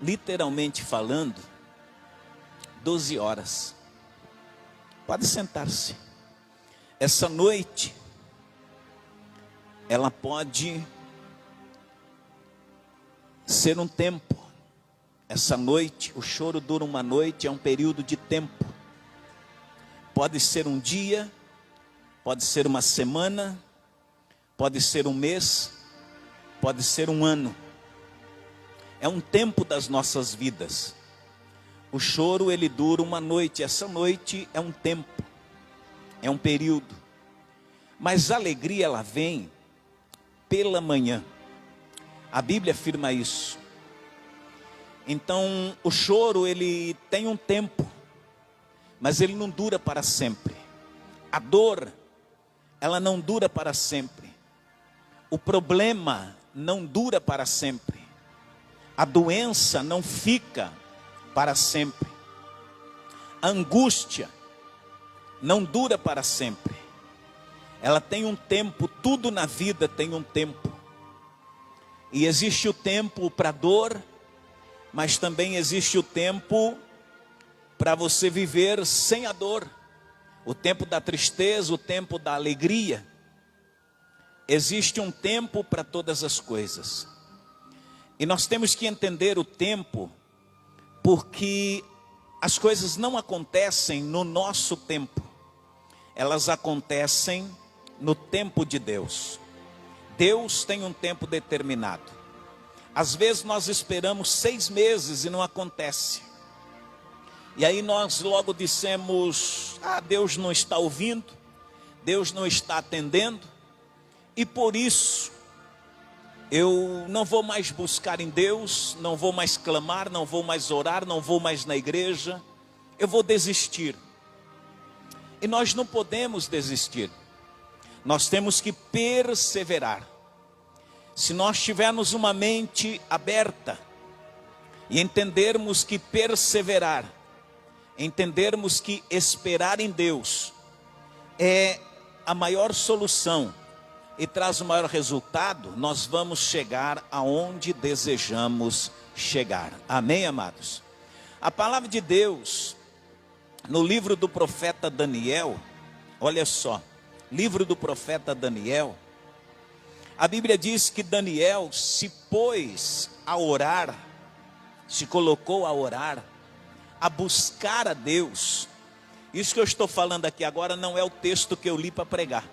literalmente falando, 12 horas. Pode sentar-se. Essa noite, ela pode ser um tempo. Essa noite, o choro dura uma noite, é um período de tempo. Pode ser um dia, pode ser uma semana, pode ser um mês, pode ser um ano. É um tempo das nossas vidas. O choro, ele dura uma noite. Essa noite é um tempo, é um período. Mas a alegria, ela vem pela manhã. A Bíblia afirma isso. Então, o choro, ele tem um tempo, mas ele não dura para sempre. A dor, ela não dura para sempre. O problema não dura para sempre. A doença não fica para sempre. A angústia não dura para sempre. Ela tem um tempo, tudo na vida tem um tempo. E existe o tempo para dor, mas também existe o tempo para você viver sem a dor. O tempo da tristeza, o tempo da alegria. Existe um tempo para todas as coisas. E nós temos que entender o tempo, porque as coisas não acontecem no nosso tempo. Elas acontecem no tempo de Deus. Deus tem um tempo determinado. Às vezes nós esperamos 6 meses e não acontece. E aí nós logo dissemos, Deus não está ouvindo, Deus não está atendendo, e por isso eu não vou mais buscar em Deus, não vou mais clamar, não vou mais orar, não vou mais na igreja, eu vou desistir. E nós não podemos desistir, nós temos que perseverar. Se nós tivermos uma mente aberta e entendermos que perseverar, entendermos que esperar em Deus é a maior solução e traz o maior resultado, nós vamos chegar aonde desejamos chegar. Amém, amados? A palavra de Deus, no livro do profeta Daniel, olha só, livro do profeta Daniel, a Bíblia diz que Daniel se pôs a orar, se colocou a orar, a buscar a Deus. Isso que eu estou falando aqui agora não é o texto que eu li para pregar,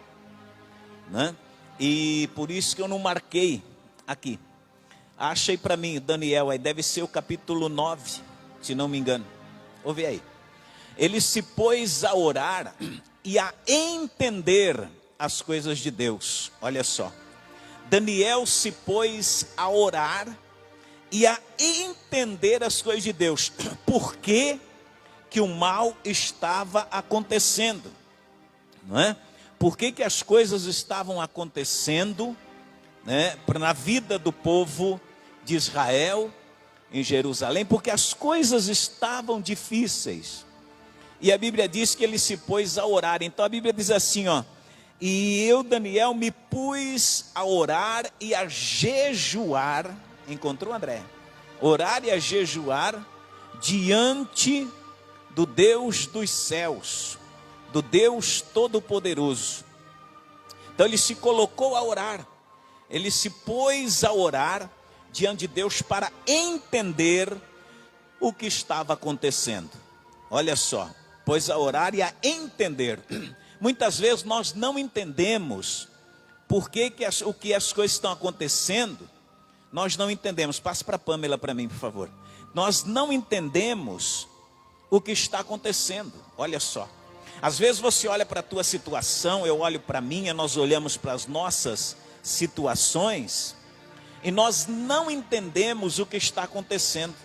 né? E por isso que eu não marquei aqui. Achei para mim, Daniel, aí deve ser o capítulo 9, se não me engano. Ouve aí. Ele se pôs a orar e a entender as coisas de Deus. Olha só. Daniel se pôs a orar e a entender as coisas de Deus. Por que que o mal estava acontecendo? Não é? Por que que as coisas estavam acontecendo, né, na vida do povo de Israel, em Jerusalém? Porque as coisas estavam difíceis. E a Bíblia diz que ele se pôs a orar. Então a Bíblia diz assim, ó: e eu, Daniel, me pus a orar e a jejuar. Encontrou, André? Orar e a jejuar diante do Deus dos céus, do Deus Todo-Poderoso. Então ele se colocou a orar, ele se pôs a orar diante de Deus para entender o que estava acontecendo. Olha só, pôs a orar e a entender. Muitas vezes nós não entendemos por que o que as coisas estão acontecendo, nós não entendemos. Passe para a Pamela para mim, por favor. Nós não entendemos o que está acontecendo. Olha só. Às vezes você olha para a tua situação, eu olho para a minha, nós olhamos para as nossas situações e nós não entendemos o que está acontecendo.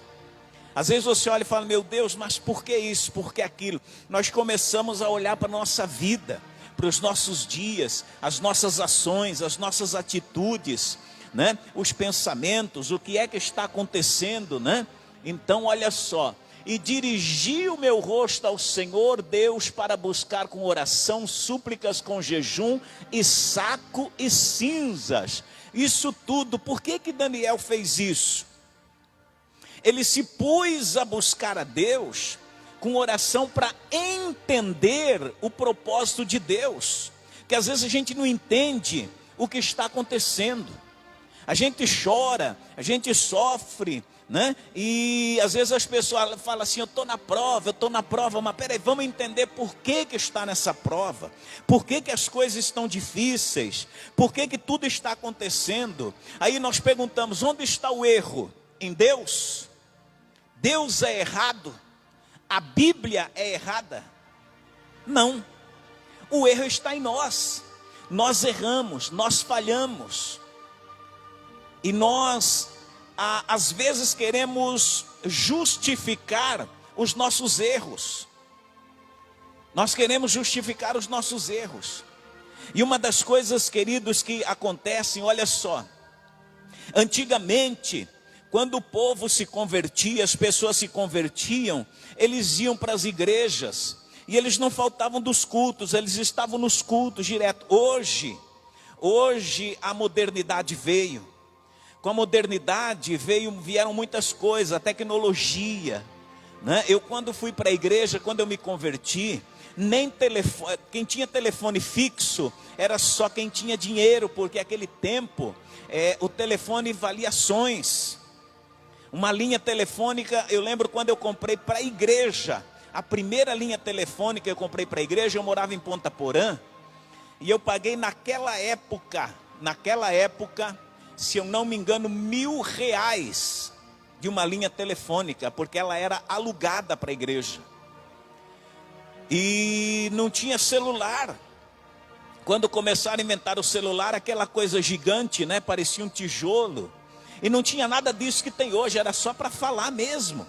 Às vezes você olha e fala, meu Deus, mas por que isso, por que aquilo? Nós começamos a olhar para a nossa vida, para os nossos dias, as nossas ações, as nossas atitudes, né? Os pensamentos, o que é que está acontecendo, né? Então olha só, e dirigi o meu rosto ao Senhor Deus para buscar com oração, súplicas com jejum e saco e cinzas. Isso tudo, por que que Daniel fez isso? ele se pôs a buscar a Deus com oração para entender o propósito de Deus. Que às vezes a gente não entende o que está acontecendo. A gente chora, a gente sofre, né? E às vezes as pessoas falam assim, eu estou na prova, mas peraí, vamos entender por que está nessa prova, por que as coisas estão difíceis, por que tudo está acontecendo. Aí nós perguntamos, onde está o erro? Em Deus? Deus é errado? A Bíblia é errada? Não, o erro está em nós. Nós erramos, nós falhamos, e nós às vezes queremos justificar os nossos erros. Nós queremos justificar os nossos erros. E uma das coisas, queridos, que acontecem, olha só. Antigamente, quando o povo se convertia, as pessoas se convertiam, eles iam para as igrejas. E eles não faltavam dos cultos, eles estavam nos cultos direto. Hoje a modernidade veio. Com a modernidade vieram muitas coisas, a tecnologia, né? Eu quando fui para a igreja, quando eu me converti, nem telefone, quem tinha telefone fixo era só quem tinha dinheiro, porque naquele tempo o telefone valia ações. Uma linha telefônica, eu lembro quando eu comprei para a igreja, a primeira linha telefônica que eu comprei para a igreja, eu morava em Ponta Porã, e eu paguei naquela época, se eu não me engano, R$1.000 de uma linha telefônica, porque ela era alugada para a igreja. E não tinha celular. Quando começaram a inventar o celular, aquela coisa gigante, né? Parecia um tijolo. E não tinha nada disso que tem hoje, era só para falar mesmo.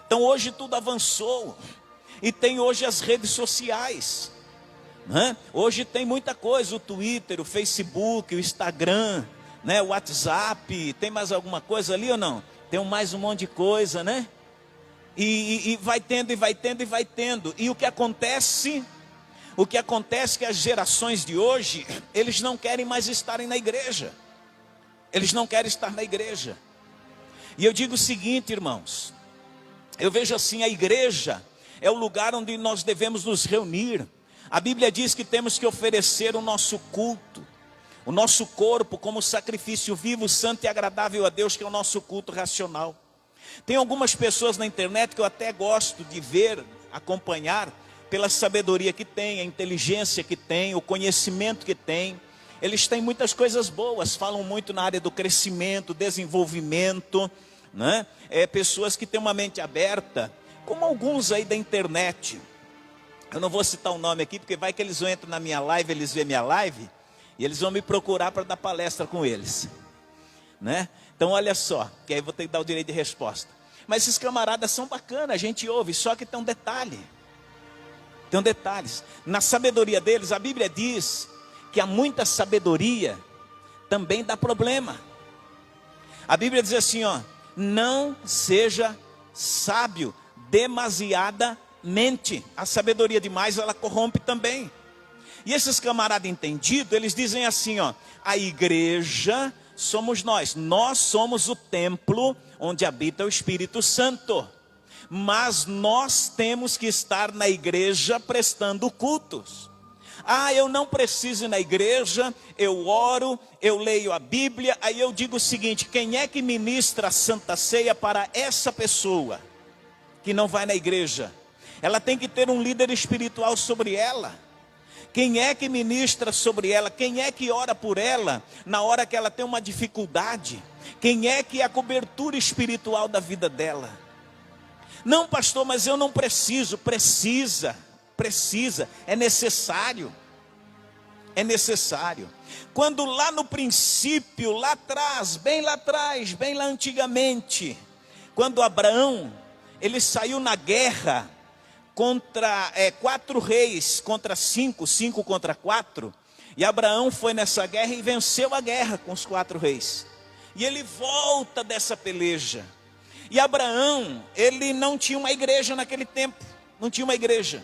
Então hoje tudo avançou. E tem hoje as redes sociais, né? Hoje tem muita coisa, o Twitter, o Facebook, o Instagram, né, o WhatsApp, tem mais alguma coisa ali ou não? Tem mais um monte de coisa, né? E vai tendo. E o que acontece é que as gerações de hoje, eles não querem mais estarem na igreja. Eles não querem estar na igreja. E eu digo o seguinte, irmãos, eu vejo assim, a igreja é o lugar onde nós devemos nos reunir. A Bíblia diz que temos que oferecer o nosso culto, o nosso corpo como sacrifício vivo, santo e agradável a Deus, que é o nosso culto racional. Tem algumas pessoas na internet que eu até gosto de ver, acompanhar, pela sabedoria que tem, a inteligência que tem, o conhecimento que tem. Eles têm muitas coisas boas, falam muito na área do crescimento, desenvolvimento, né? Pessoas que têm uma mente aberta, como alguns aí da internet. Eu não vou citar o nome aqui, porque vai que eles entram na minha live, eles veem minha live, e eles vão me procurar para dar palestra com eles, né? Então olha só, que aí eu vou ter que dar o direito de resposta. Mas esses camaradas são bacanas, a gente ouve, só que tem um detalhe. Tem detalhes. Na sabedoria deles, a Bíblia diz que há muita sabedoria, também dá problema. A Bíblia diz assim, ó, não seja sábio demasiadamente. A sabedoria demais, ela corrompe também. E esses camaradas entendidos, eles dizem assim, ó, a igreja somos nós somos o templo onde habita o Espírito Santo. Mas nós temos que estar na igreja prestando cultos. Eu não preciso ir na igreja, eu oro, eu leio a Bíblia. Aí eu digo o seguinte, quem é que ministra a Santa Ceia para essa pessoa que não vai na igreja? Ela tem que ter um líder espiritual sobre ela. Quem é que ministra sobre ela? Quem é que ora por ela na hora que ela tem uma dificuldade? Quem é que é a cobertura espiritual da vida dela? Não, pastor, mas eu não preciso. Precisa, é necessário. É necessário. Quando lá no princípio, lá atrás, bem lá antigamente, quando Abraão, ele saiu na guerra contra 4 reis, contra 5 contra 4, e Abraão foi nessa guerra e venceu a guerra com os 4 reis. E ele volta dessa peleja. E Abraão, ele não tinha uma igreja naquele tempo, não tinha uma igreja.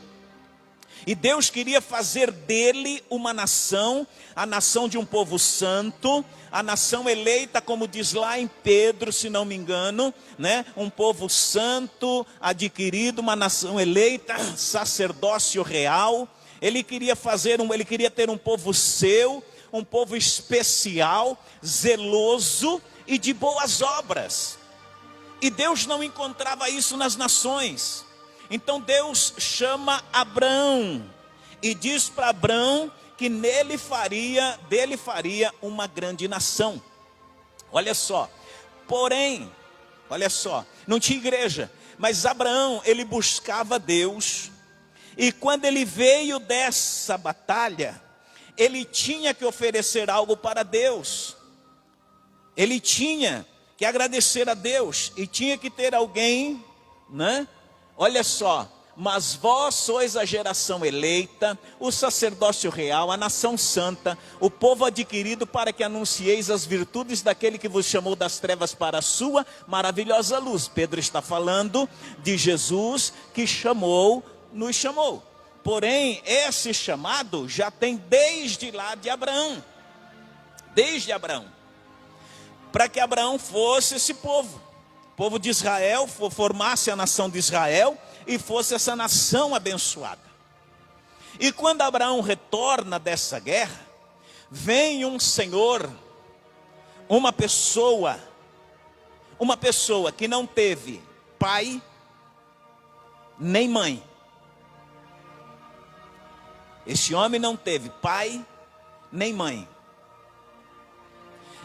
E Deus queria fazer dele uma nação, a nação de um povo santo, a nação eleita, como diz lá em Pedro, se não me engano, né? Um povo santo, adquirido, uma nação eleita, sacerdócio real. Ele queria ter um povo seu, um povo especial, zeloso e de boas obras. E Deus não encontrava isso nas nações. Então Deus chama Abrão e diz para Abrão que dele faria uma grande nação. Olha só, porém, olha só, não tinha igreja, mas Abraão, ele buscava Deus, e quando ele veio dessa batalha, ele tinha que oferecer algo para Deus, ele tinha que agradecer a Deus, e tinha que ter alguém, né? Olha só, mas vós sois a geração eleita, o sacerdócio real, a nação santa, o povo adquirido, para que anuncieis as virtudes daquele que vos chamou das trevas para a sua maravilhosa luz. Pedro está falando de Jesus que nos chamou. Porém, esse chamado já tem desde lá de Abraão, para que Abraão fosse esse povo. O povo de Israel formasse a nação de Israel e fosse essa nação abençoada. E quando Abraão retorna dessa guerra, vem um senhor, uma pessoa que não teve pai nem mãe. Este homem não teve pai nem mãe.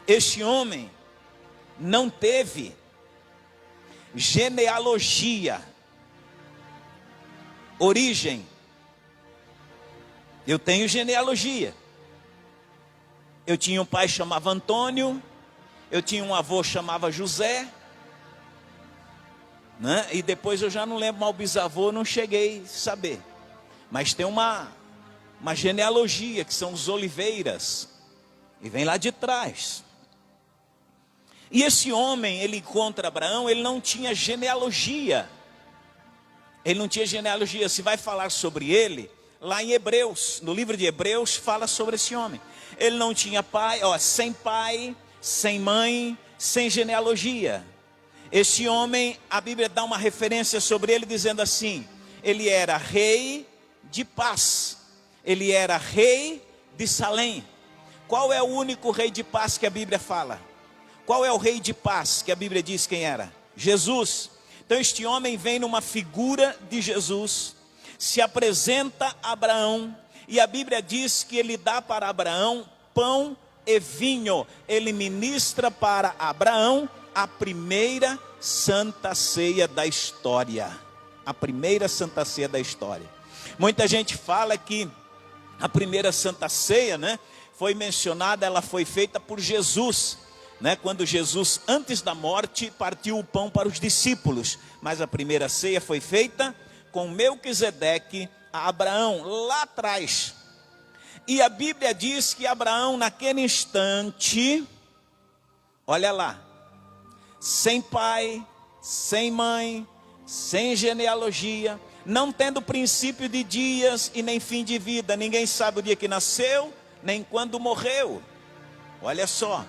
Este homem não teve genealogia, origem. Eu tenho genealogia. Eu tinha um pai que chamava Antônio, eu tinha um avô que chamava José, né? E depois eu já não lembro, mas o bisavô não cheguei a saber. Mas tem uma genealogia, que são os Oliveiras, e vem lá de trás. E esse homem, ele encontra Abraão, ele não tinha genealogia. Se vai falar sobre ele, lá em Hebreus, no livro de Hebreus, fala sobre esse homem. Ele não tinha pai, sem pai, sem mãe, sem genealogia. Esse homem, a Bíblia dá uma referência sobre ele, dizendo assim: ele era rei de paz, ele era rei de Salém. Qual é o único rei de paz que a Bíblia fala? Qual é o rei de paz que a Bíblia diz quem era? Jesus. Então este homem vem numa figura de Jesus, se apresenta a Abraão, e a Bíblia diz que ele dá para Abraão pão e vinho. Ele ministra para Abraão a primeira santa ceia da história. A primeira santa ceia da história. Muita gente fala que a primeira santa ceia, né, foi mencionada, ela foi feita por Jesus, né, quando Jesus, antes da morte, partiu o pão para os discípulos. Mas a primeira ceia foi feita com Melquisedeque a Abraão, lá atrás. E a Bíblia diz que Abraão, naquele instante, olha lá, sem pai, sem mãe, sem genealogia, não tendo princípio de dias e nem fim de vida. Ninguém sabe o dia que nasceu, nem quando morreu. Olha só.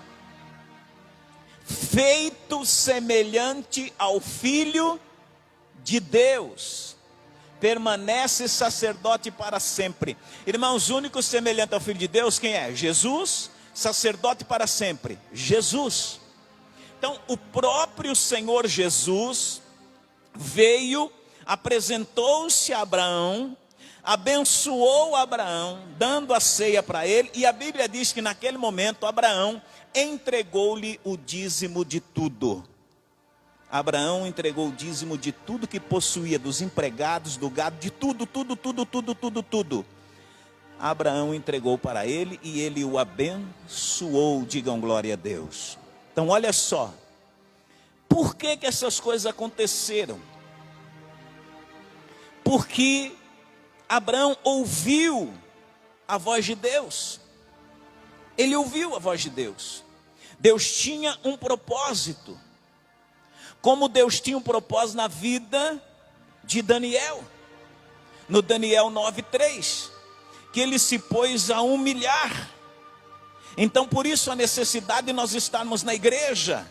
Feito semelhante ao Filho de Deus, permanece sacerdote para sempre. Irmãos, único semelhante ao Filho de Deus, quem é? Jesus, sacerdote para sempre, Jesus. Então, o próprio Senhor Jesus veio, apresentou-se a Abraão, abençoou Abraão, dando a ceia para ele, e a Bíblia diz que naquele momento Abraão entregou-lhe o dízimo de tudo. Abraão entregou o dízimo de tudo que possuía, dos empregados, do gado, de tudo. Abraão entregou para ele e ele o abençoou. Digam glória a Deus. Então olha só, por que essas coisas aconteceram? Porque Abraão ouviu a voz de Deus. Ele ouviu a voz de Deus. Deus tinha um propósito. Como Deus tinha um propósito na vida de Daniel. no Daniel 9:3, que ele se pôs a humilhar. Então por isso a necessidade de nós estarmos na igreja.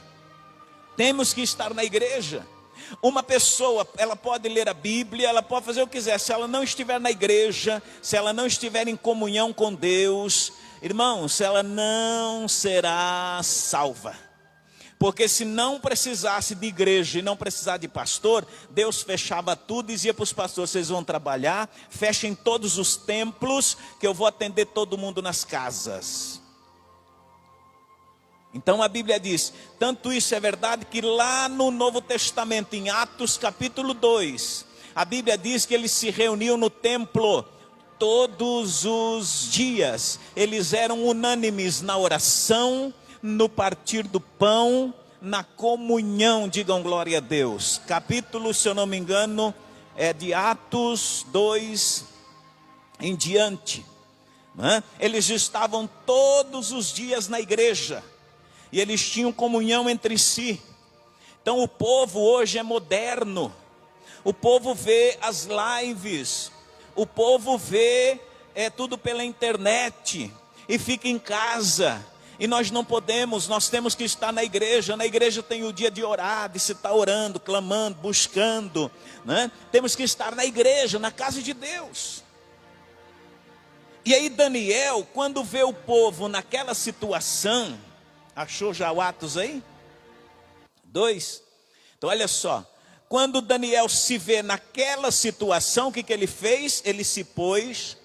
Temos que estar na igreja. Uma pessoa, ela pode ler a Bíblia, ela pode fazer o que quiser, se ela não estiver na igreja, se ela não estiver em comunhão com Deus, irmãos, ela não será salva. Porque se não precisasse de igreja e não precisar de pastor, Deus fechava tudo e dizia para os pastores: vocês vão trabalhar, fechem todos os templos, que eu vou atender todo mundo nas casas. Então a Bíblia diz, tanto isso é verdade que lá no Novo Testamento, em Atos capítulo 2, a Bíblia diz que eles se reuniam no templo todos os dias. Eles eram unânimes na oração, no partir do pão, na comunhão. Digam glória a Deus. Capítulo, se eu não me engano, é de Atos 2 em diante, né? Eles estavam todos os dias na igreja e eles tinham comunhão entre si. Então o povo hoje é moderno. O povo vê as lives, o povo vê tudo pela internet e fica em casa. E nós não podemos, nós temos que estar na igreja. Na igreja tem o dia de orar, de se estar orando, clamando, buscando, né? Temos que estar na igreja, na casa de Deus. E aí Daniel, quando vê o povo naquela situação, achou já o Atos aí? 2. Então olha só, quando Daniel se vê naquela situação, o que ele fez? Ele se pôs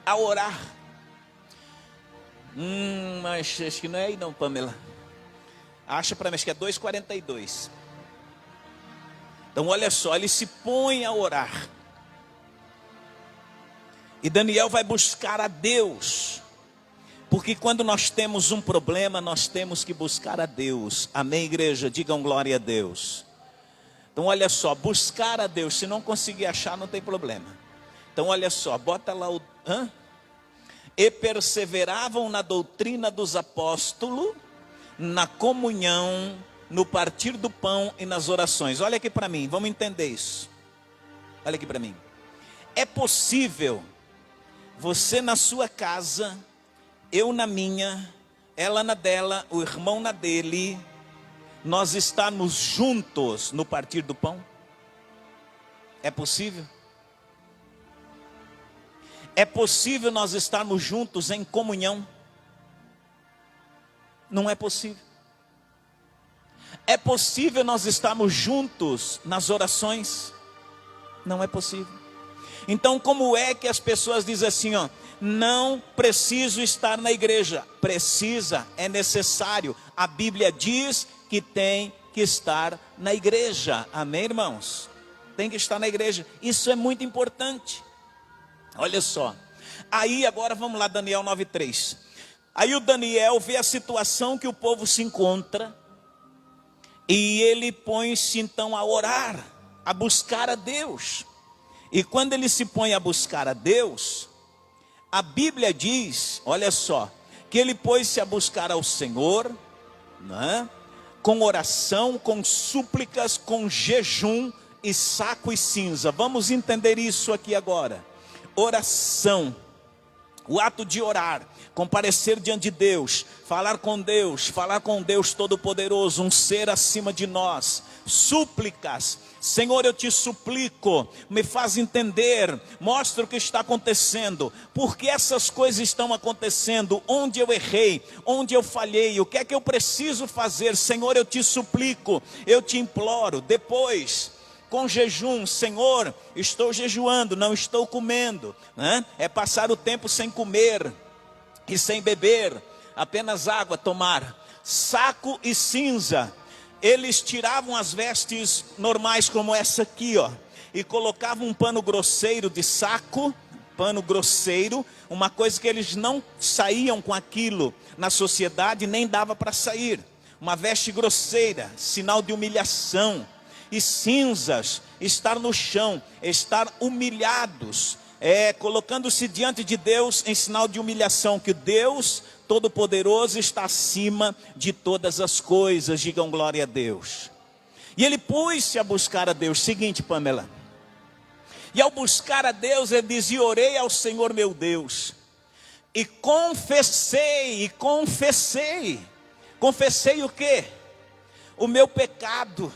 a orar. Mas acho que não é aí não, Pamela. Acha para mim, acho que é 2:42. Então olha só, ele se põe a orar. E Daniel vai buscar a Deus. Porque quando nós temos um problema, nós temos que buscar a Deus. Amém, igreja? Digam glória a Deus. Então olha só, buscar a Deus. Se não conseguir achar, não tem problema. Então olha só, bota lá o... E perseveravam na doutrina dos apóstolos, na comunhão, no partir do pão e nas orações. Olha aqui para mim, vamos entender isso. Olha aqui para mim. É possível você na sua casa, eu na minha, ela na dela, o irmão na dele, nós estarmos juntos no partir do pão? É possível? É possível nós estarmos juntos em comunhão? Não é possível. É possível nós estarmos juntos nas orações? Não é possível. Então como é que as pessoas dizem assim, ó, não preciso estar na igreja? Precisa, é necessário. A Bíblia diz que tem que estar na igreja. Amém, irmãos? Tem que estar na igreja. Isso é muito importante. Olha só. Aí agora vamos lá, Daniel 9:3. Aí o Daniel vê a situação que o povo se encontra. E ele põe-se então a orar, a buscar a Deus. E quando ele se põe a buscar a Deus, a Bíblia diz, olha só, que ele pôs-se a buscar ao Senhor, né? Com oração, com súplicas, com jejum e saco e cinza. Vamos entender isso aqui agora. Oração, o ato de orar, comparecer diante de Deus, falar com Deus Todo-Poderoso, um ser acima de nós. Súplicas, Senhor, eu te suplico, me faz entender, mostra o que está acontecendo, porque essas coisas estão acontecendo, onde eu errei, onde eu falhei, o que é que eu preciso fazer? Senhor, eu te suplico, eu te imploro. Depois, com jejum, Senhor, estou jejuando, não estou comendo, né? É passar o tempo sem comer e sem beber, apenas água tomar. Saco e cinza, eles tiravam as vestes normais como essa aqui, ó, e colocavam um pano grosseiro de saco, pano grosseiro, uma coisa que eles não saíam com aquilo na sociedade, nem dava para sair, uma veste grosseira, sinal de humilhação. E cinzas, estar no chão, estar humilhados, colocando-se diante de Deus em sinal de humilhação, que Deus Todo-Poderoso está acima de todas as coisas. Digam glória a Deus. E ele pôs-se a buscar a Deus. Seguinte, Pamela. E ao buscar a Deus, ele diz: e orei ao Senhor meu Deus. E confessei. Confessei o quê? O meu pecado.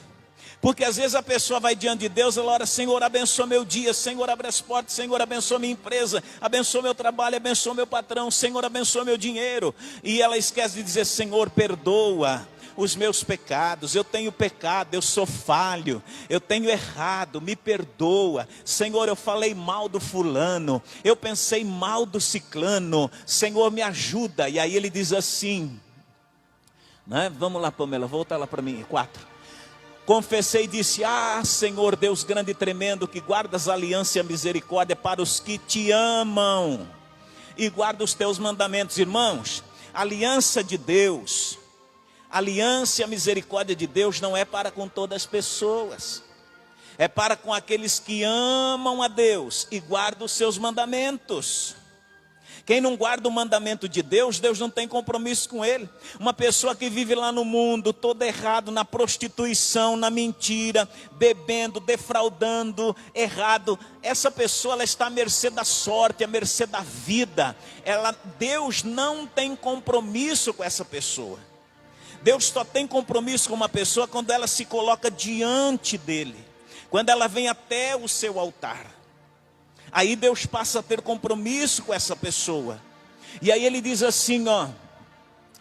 Porque às vezes a pessoa vai diante de Deus, ela ora: Senhor, abençoa meu dia, Senhor, abre as portas, Senhor, abençoa minha empresa, abençoa meu trabalho, abençoa meu patrão, Senhor, abençoa meu dinheiro. E ela esquece de dizer: Senhor, perdoa os meus pecados, eu tenho pecado, eu sou falho, eu tenho errado, me perdoa. Senhor, eu falei mal do fulano, eu pensei mal do ciclano, Senhor, me ajuda. E aí ele diz assim, né? Vamos lá, Pamela, volta lá para mim, 4. Confessei e disse: ah, Senhor Deus grande e tremendo, que guardas a aliança e a misericórdia para os que te amam e guarda os teus mandamentos. Irmãos, a aliança de Deus, a aliança e a misericórdia de Deus não é para com todas as pessoas, é para com aqueles que amam a Deus e guardam os seus mandamentos. Quem não guarda o mandamento de Deus, Deus não tem compromisso com ele. Uma pessoa que vive lá no mundo, todo errado, na prostituição, na mentira, bebendo, defraudando, errado, essa pessoa ela está à mercê da sorte, à mercê da vida. Deus não tem compromisso com essa pessoa. Deus só tem compromisso com uma pessoa quando ela se coloca diante dele, quando ela vem até o seu altar. Aí Deus passa a ter compromisso com essa pessoa. E aí ele diz assim, ó,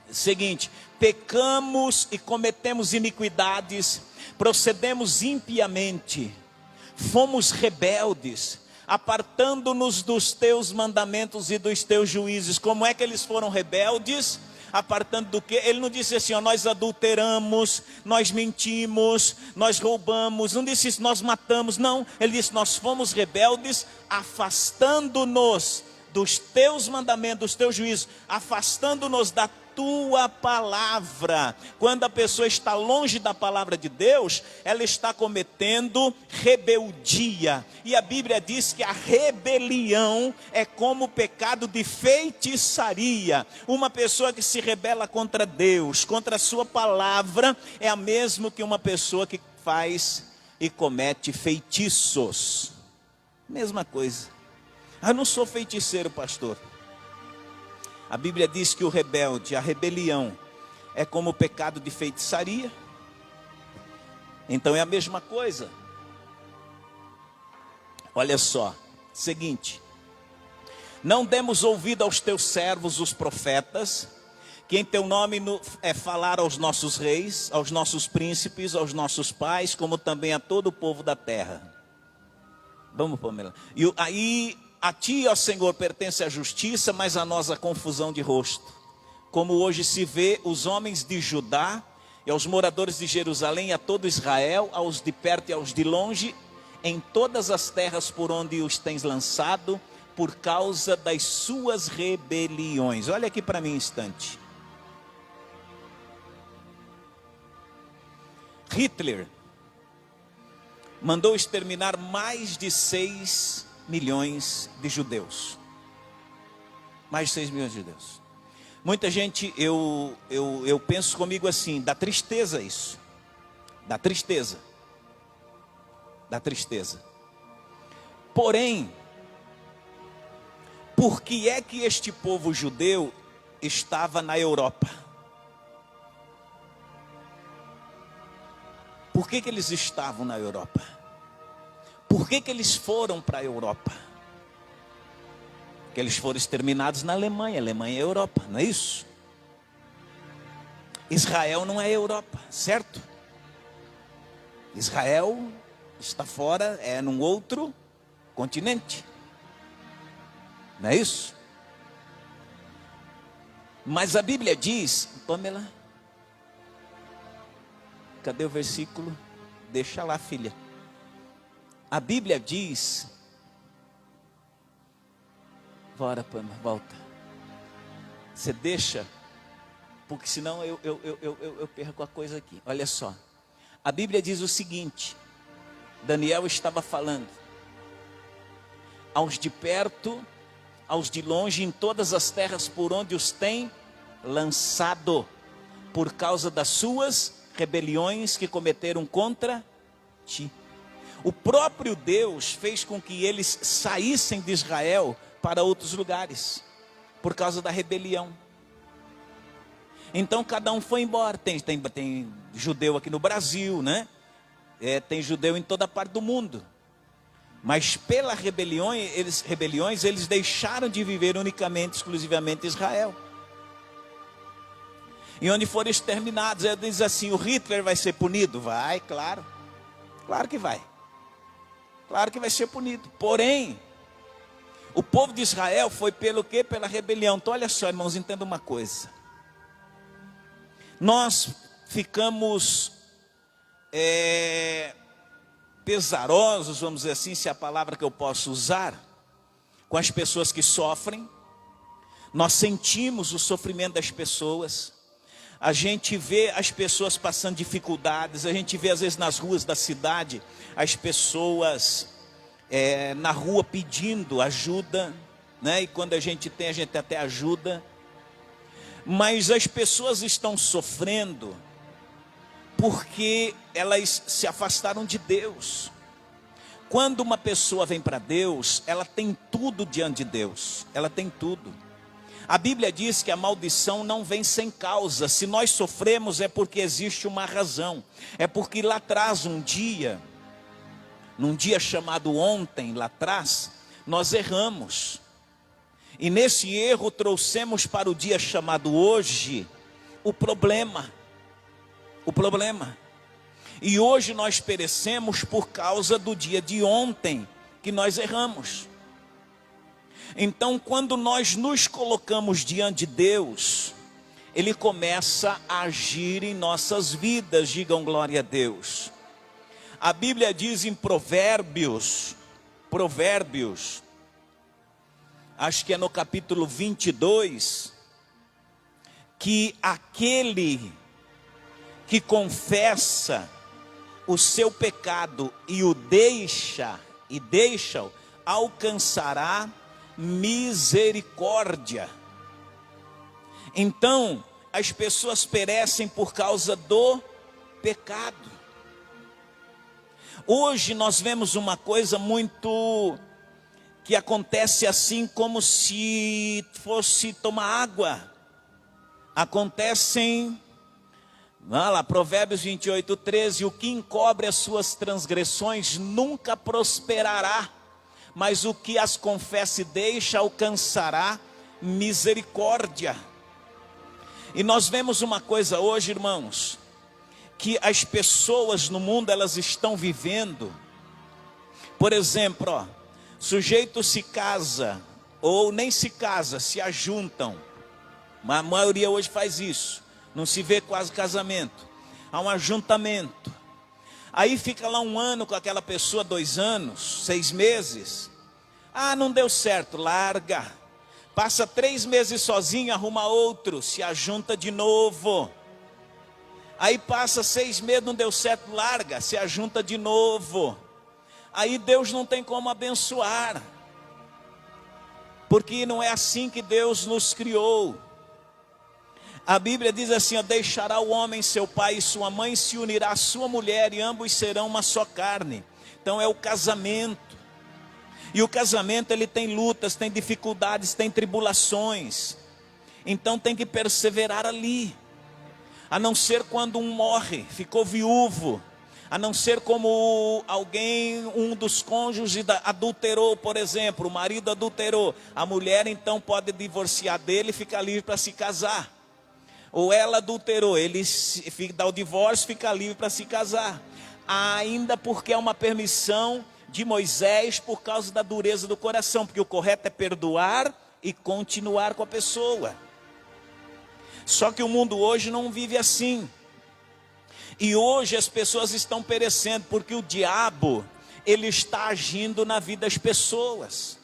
seguinte: pecamos e cometemos iniquidades, procedemos impiamente, fomos rebeldes, apartando-nos dos teus mandamentos e dos teus juízos. Como é que eles foram rebeldes? Apartando do quê? Ele não disse assim, ó, nós adulteramos, nós mentimos, nós roubamos. Não disse isso, nós matamos. Não, ele disse, nós fomos rebeldes, afastando-nos dos teus mandamentos, dos teus juízos, afastando-nos da tua palavra. Quando a pessoa está longe da palavra de Deus, ela está cometendo rebeldia. E a Bíblia diz que a rebelião é como o pecado de feitiçaria. Uma pessoa que se rebela contra Deus, contra a sua palavra, é a mesma que uma pessoa que faz e comete feitiços. Mesma coisa. Eu não sou feiticeiro, pastor. A Bíblia diz que o rebelde, a rebelião, é como o pecado de feitiçaria. Então é a mesma coisa. Olha só, seguinte: não demos ouvido aos teus servos, os profetas, que em teu nome falaram aos nossos reis, aos nossos príncipes, aos nossos pais, como também a todo o povo da terra. Vamos, Pamela. E aí, a ti, ó Senhor, pertence a justiça, mas a nós a confusão de rosto. Como hoje se vê os homens de Judá, e aos moradores de Jerusalém, e a todo Israel, aos de perto e aos de longe, em todas as terras por onde os tens lançado, por causa das suas rebeliões. Olha aqui para mim um instante. Hitler mandou exterminar mais de 6 milhões de judeus. Mais de 6 milhões de judeus. Muita gente, eu penso comigo assim, dá tristeza isso. Dá tristeza. Dá tristeza. Porém, por que é que este povo judeu estava na Europa? Por que eles estavam na Europa? Por que eles foram para a Europa? Porque eles foram exterminados na Alemanha. A Alemanha é a Europa, não é isso? Israel não é a Europa, certo? Israel está fora, é num outro continente. Não é isso? Mas a Bíblia diz, Pamela, cadê o versículo? Deixa lá, filha. A Bíblia diz, bora, Pamela, volta. Você deixa, porque senão eu perco a coisa aqui. Olha só, a Bíblia diz o seguinte, Daniel estava falando, aos de perto, aos de longe, em todas as terras por onde os tem lançado, por causa das suas rebeliões que cometeram contra ti. O próprio Deus fez com que eles saíssem de Israel para outros lugares, por causa da rebelião. Então cada um foi embora. Tem judeu aqui no Brasil, né? Tem judeu em toda parte do mundo. Mas pela rebeliões, eles deixaram de viver unicamente, exclusivamente Israel. E onde foram exterminados, ele diz assim: o Hitler vai ser punido? Vai, claro. Claro que vai. Claro que vai ser punido. Porém, o povo de Israel foi pelo quê? Pela rebelião. Então olha só, irmãos, entenda uma coisa. Nós ficamos pesarosos, vamos dizer assim, se é a palavra que eu posso usar, com as pessoas que sofrem. Nós sentimos o sofrimento das pessoas. A gente vê as pessoas passando dificuldades. A gente vê às vezes nas ruas da cidade as pessoas na rua pedindo ajuda, né? E quando a gente até ajuda. Mas as pessoas estão sofrendo porque elas se afastaram de Deus. Quando uma pessoa vem para Deus, ela tem tudo diante de Deus. Ela tem tudo. A Bíblia diz que a maldição não vem sem causa. Se nós sofremos é porque existe uma razão. É porque lá atrás num dia chamado ontem, lá atrás, nós erramos. E nesse erro trouxemos para o dia chamado hoje o problema. O problema. E hoje nós perecemos por causa do dia de ontem que nós erramos. Então, quando nós nos colocamos diante de Deus, Ele começa a agir em nossas vidas. Digam glória a Deus. A Bíblia diz em Provérbios, acho que é no capítulo 22, que aquele que confessa o seu pecado e deixa-o, alcançará misericórdia. Então, as pessoas perecem por causa do pecado. Hoje nós vemos uma coisa muito que acontece assim, como se fosse tomar água. Acontecem, olha lá, Provérbios 28:13, o que encobre as suas transgressões nunca prosperará, mas o que as confessa e deixa alcançará misericórdia. E nós vemos uma coisa hoje, irmãos, que as pessoas no mundo elas estão vivendo. Por exemplo, sujeito se casa, ou nem se casa, se ajuntam. A maioria hoje faz isso, não se vê quase casamento. Há um ajuntamento. Aí fica lá 1 ano com aquela pessoa, 2 anos, 6 meses. Ah, não deu certo, larga. Passa 3 meses sozinho, arruma outro, se ajunta de novo. Aí passa 6 meses, não deu certo, larga, se ajunta de novo. Aí Deus não tem como abençoar, porque não é assim que Deus nos criou. A Bíblia diz assim, ó, deixará o homem seu pai e sua mãe, se unirá à sua mulher e ambos serão uma só carne. Então é o casamento. E o casamento ele tem lutas, tem dificuldades, tem tribulações. Então tem que perseverar ali. A não ser quando um morre, ficou viúvo. A não ser como alguém, um dos cônjuges adulterou, por exemplo, o marido adulterou. A mulher então pode divorciar dele e ficar livre para se casar. Ou ela adulterou, ele dá o divórcio, fica livre para se casar. Ainda porque é uma permissão de Moisés por causa da dureza do coração. Porque o correto é perdoar e continuar com a pessoa. Só que o mundo hoje não vive assim. E hoje as pessoas estão perecendo porque o diabo, ele está agindo na vida das pessoas.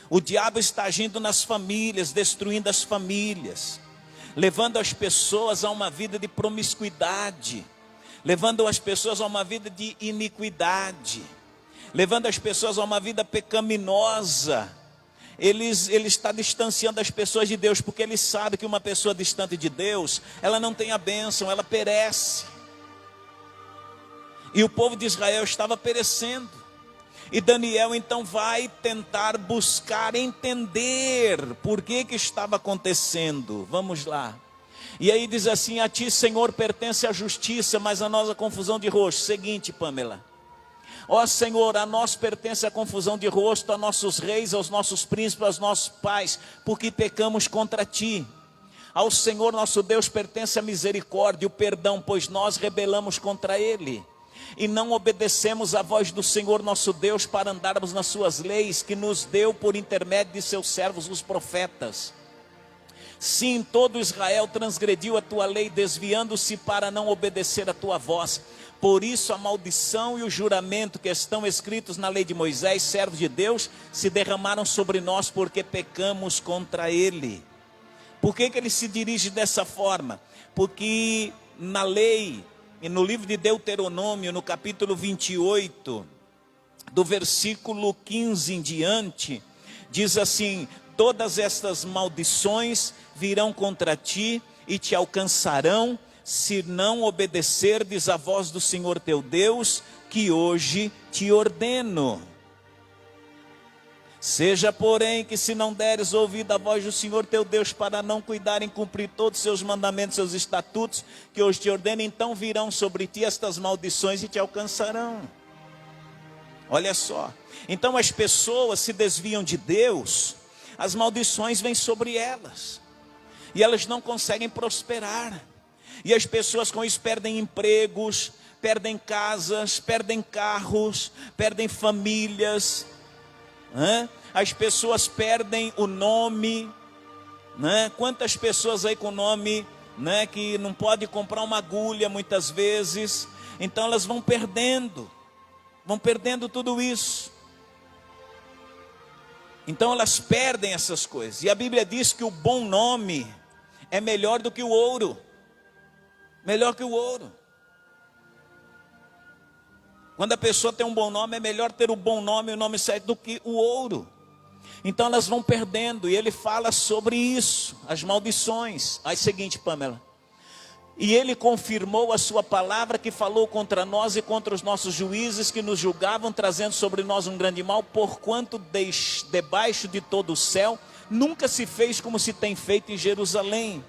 O diabo está agindo nas famílias, destruindo as famílias, levando as pessoas a uma vida de promiscuidade, levando as pessoas a uma vida de iniquidade, levando as pessoas a uma vida pecaminosa. Ele está distanciando as pessoas de Deus, porque ele sabe que uma pessoa distante de Deus, ela não tem a bênção, ela perece. E o povo de Israel estava perecendo. E Daniel então vai tentar buscar entender por que estava acontecendo. Vamos lá. E aí diz assim: a ti, Senhor, pertence a justiça, mas a nós a confusão de rosto. Seguinte, Pamela. Ó Senhor, a nós pertence a confusão de rosto, a nossos reis, aos nossos príncipes, aos nossos pais, porque pecamos contra ti. Ao Senhor nosso Deus pertence a misericórdia e o perdão, pois nós rebelamos contra ele. E não obedecemos à voz do Senhor nosso Deus para andarmos nas suas leis, que nos deu por intermédio de seus servos os profetas. Sim, todo Israel transgrediu a tua lei, desviando-se para não obedecer a tua voz. Por isso a maldição e o juramento que estão escritos na lei de Moisés, servo de Deus, se derramaram sobre nós, porque pecamos contra ele. Por que ele se dirige dessa forma? Porque na lei, e no livro de Deuteronômio, no capítulo 28, do versículo 15 em diante, diz assim: todas estas maldições virão contra ti e te alcançarão, se não obedecerdes à voz do Senhor teu Deus, que hoje te ordeno. Seja, porém, que se não deres ouvido à voz do Senhor teu Deus, para não cuidar em cumprir todos os seus mandamentos, seus estatutos, que hoje te ordeno, então virão sobre ti estas maldições e te alcançarão. Olha só, então as pessoas se desviam de Deus, as maldições vêm sobre elas, e elas não conseguem prosperar, e as pessoas com isso perdem empregos, perdem casas, perdem carros, perdem famílias, as pessoas perdem o nome, quantas pessoas aí com nome, que não pode comprar uma agulha muitas vezes, então elas vão perdendo tudo isso. Então elas perdem essas coisas, e a Bíblia diz que o bom nome é melhor do que o ouro, melhor que o ouro. Quando a pessoa tem um bom nome, é melhor ter o bom nome, o nome certo, do que o ouro. Então elas vão perdendo, e ele fala sobre isso, as maldições. Aí seguinte, Pamela: e ele confirmou a sua palavra que falou contra nós e contra os nossos juízes que nos julgavam, trazendo sobre nós um grande mal, porquanto debaixo de todo o céu nunca se fez como se tem feito em Jerusalém.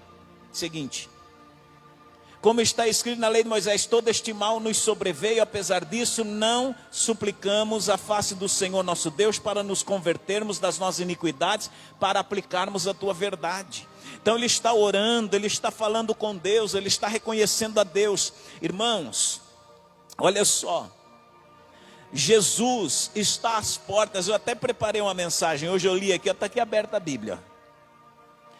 Seguinte: como está escrito na lei de Moisés, todo este mal nos sobreveio, apesar disso não suplicamos a face do Senhor nosso Deus para nos convertermos das nossas iniquidades, para aplicarmos a tua verdade. Então ele está orando, ele está falando com Deus, ele está reconhecendo a Deus. Irmãos, olha só, Jesus está às portas. Eu até preparei uma mensagem, hoje eu li aqui, está aqui aberta a Bíblia,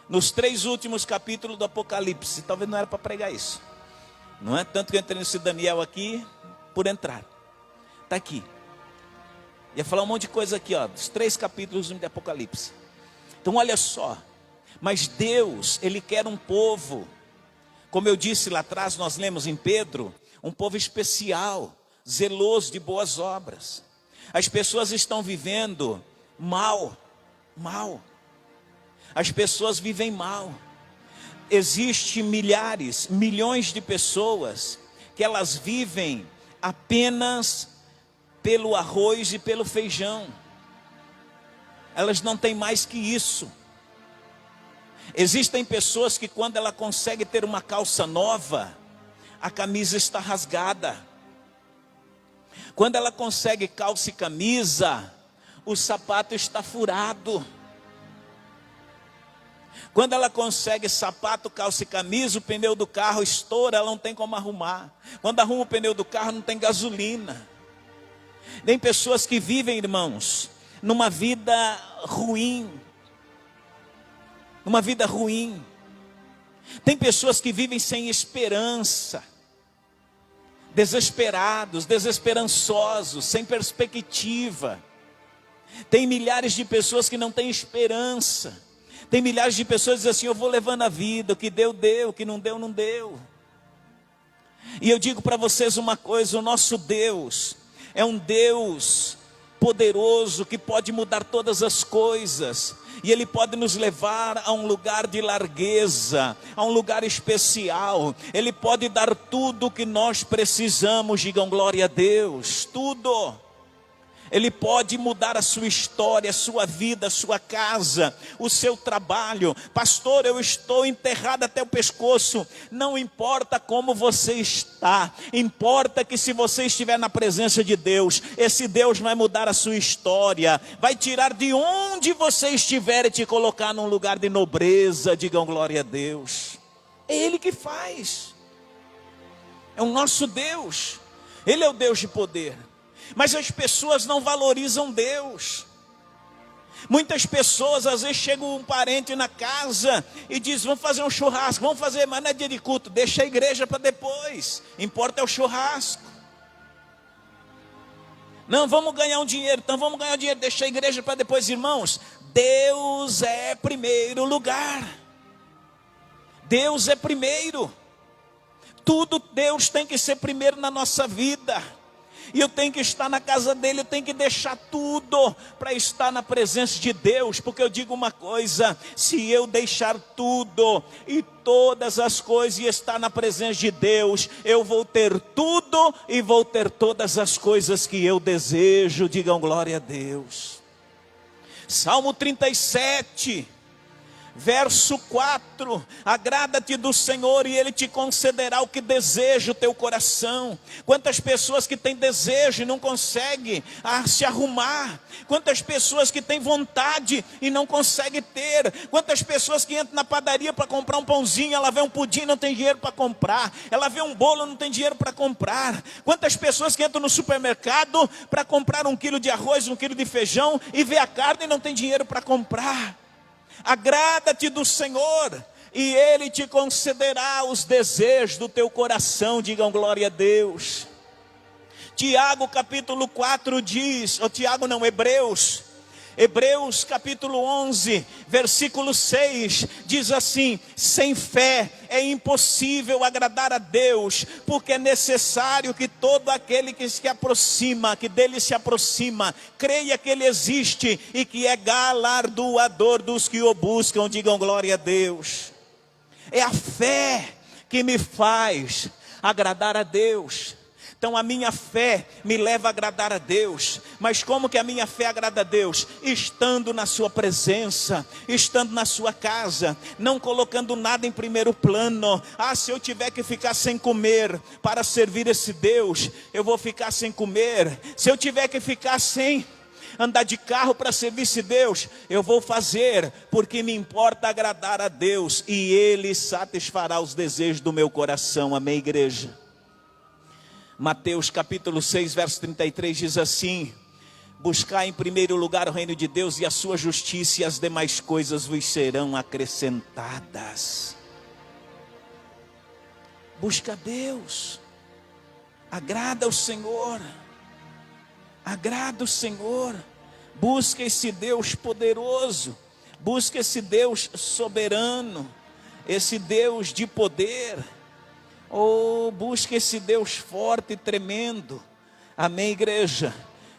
nos 3 últimos capítulos do Apocalipse. Talvez não era para pregar isso, não é? Tanto que eu entrei nesse Daniel aqui, por entrar, está aqui. Ia falar um monte de coisa aqui, dos 3 capítulos do Apocalipse. Então olha só, mas Deus, Ele quer um povo, como eu disse lá atrás, nós lemos em Pedro, um povo especial, zeloso de boas obras. As pessoas estão vivendo mal. As pessoas vivem mal. Existem milhões de pessoas que elas vivem apenas pelo arroz e pelo feijão. Elas não têm mais que isso. Existem pessoas que quando ela consegue ter uma calça nova, a camisa está rasgada. Quando ela consegue calça e camisa, o sapato está furado. Quando ela consegue sapato, calça e camisa, o pneu do carro estoura, ela não tem como arrumar. Quando arruma o pneu do carro, não tem gasolina. Tem pessoas que vivem, irmãos, numa vida ruim. Tem pessoas que vivem sem esperança, desesperados, desesperançosos, sem perspectiva. Tem milhares de pessoas que não têm esperança. Tem milhares de pessoas que dizem assim: eu vou levando a vida, o que deu, deu, o que não deu, não deu. E eu digo para vocês uma coisa: o nosso Deus é um Deus poderoso, que pode mudar todas as coisas. E Ele pode nos levar a um lugar de largueza, a um lugar especial. Ele pode dar tudo o que nós precisamos, digam glória a Deus, tudo. Ele pode mudar a sua história, a sua vida, a sua casa, o seu trabalho. Pastor, eu estou enterrado até o pescoço. Não importa como você está, importa que se você estiver na presença de Deus, esse Deus vai mudar a sua história, vai tirar de onde você estiver e te colocar num lugar de nobreza, digam glória a Deus. É Ele que faz, é o nosso Deus, Ele é o Deus de poder. Mas as pessoas não valorizam Deus. Muitas pessoas, às vezes chega um parente na casa e diz, vamos fazer um churrasco, vamos fazer, mas não é dia de culto, deixa a igreja para depois, importa é o churrasco. Não, vamos ganhar um dinheiro, então vamos ganhar dinheiro, deixa a igreja para depois. Irmãos, Deus é primeiro lugar. Deus é primeiro. Tudo Deus tem que ser primeiro na nossa vida. E eu tenho que estar na casa dele, eu tenho que deixar tudo para estar na presença de Deus. Porque eu digo uma coisa, se eu deixar tudo e todas as coisas e estar na presença de Deus, eu vou ter tudo e vou ter todas as coisas que eu desejo. Digam glória a Deus. Salmo 37, verso 4, agrada-te do Senhor e Ele te concederá o que deseja o teu coração. Quantas pessoas que têm desejo e não conseguem se arrumar, quantas pessoas que têm vontade e não conseguem ter, quantas pessoas que entram na padaria para comprar um pãozinho, ela vê um pudim e não tem dinheiro para comprar, ela vê um bolo e não tem dinheiro para comprar, quantas pessoas que entram no supermercado para comprar 1 quilo de arroz, 1 quilo de feijão e vê a carne e não tem dinheiro para comprar. Agrada-te do Senhor e Ele te concederá os desejos do teu coração. Digam glória a Deus. Tiago capítulo 4 diz, Hebreus capítulo 11, versículo 6, diz assim, sem fé é impossível agradar a Deus, porque é necessário que todo aquele que dele se aproxima, creia que Ele existe e que é galardoador dos que o buscam. Digam glória a Deus. É a fé que me faz agradar a Deus. Então a minha fé me leva a agradar a Deus. Mas como que a minha fé agrada a Deus? Estando na sua presença, estando na sua casa, não colocando nada em primeiro plano. Se eu tiver que ficar sem comer para servir esse Deus, eu vou ficar sem comer. Se eu tiver que ficar sem andar de carro para servir esse Deus, eu vou fazer, porque me importa agradar a Deus e Ele satisfará os desejos do meu coração. Amém, igreja? Mateus capítulo 6, verso 33 diz assim, buscai em primeiro lugar o reino de Deus e a sua justiça, e as demais coisas vos serão acrescentadas. Busca Deus, agrada o Senhor, busca esse Deus poderoso, busca esse Deus soberano, esse Deus de poder. Busque esse Deus forte e tremendo. Amém, igreja?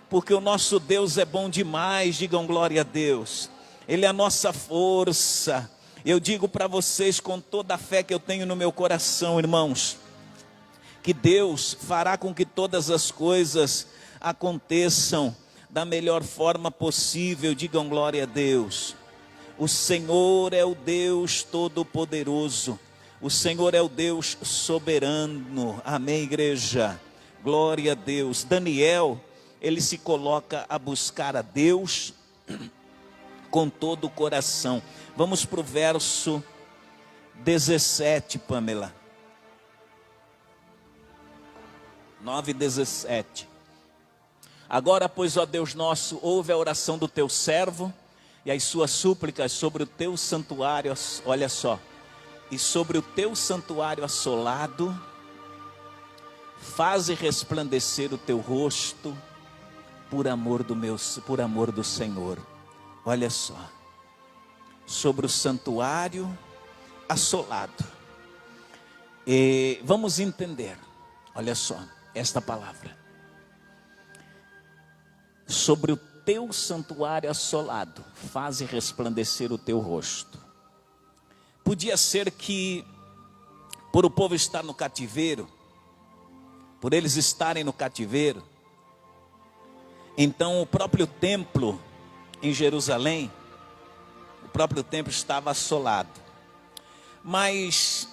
Porque o nosso Deus é bom demais. Digam glória a Deus. Ele é a nossa força. Eu digo para vocês com toda a fé que eu tenho no meu coração, irmãos, que Deus fará com que todas as coisas aconteçam da melhor forma possível. Digam glória a Deus. O Senhor é o Deus Todo-Poderoso. O Senhor é o Deus soberano. Amém, igreja? Glória a Deus. Daniel, ele se coloca a buscar a Deus com todo o coração. Vamos para o verso 17, Pamela. 9:17. Agora, pois, ó Deus nosso, ouve a oração do teu servo e as suas súplicas sobre o teu santuário. Olha só. E sobre o teu santuário assolado, faze resplandecer o teu rosto por amor do Senhor. Olha só, sobre o santuário assolado. E vamos entender, olha só, esta palavra. Sobre o teu santuário assolado, faze resplandecer o teu rosto. Podia ser que, por o povo estar no cativeiro, por eles estarem no cativeiro, então o próprio templo em Jerusalém, o próprio templo estava assolado. Mas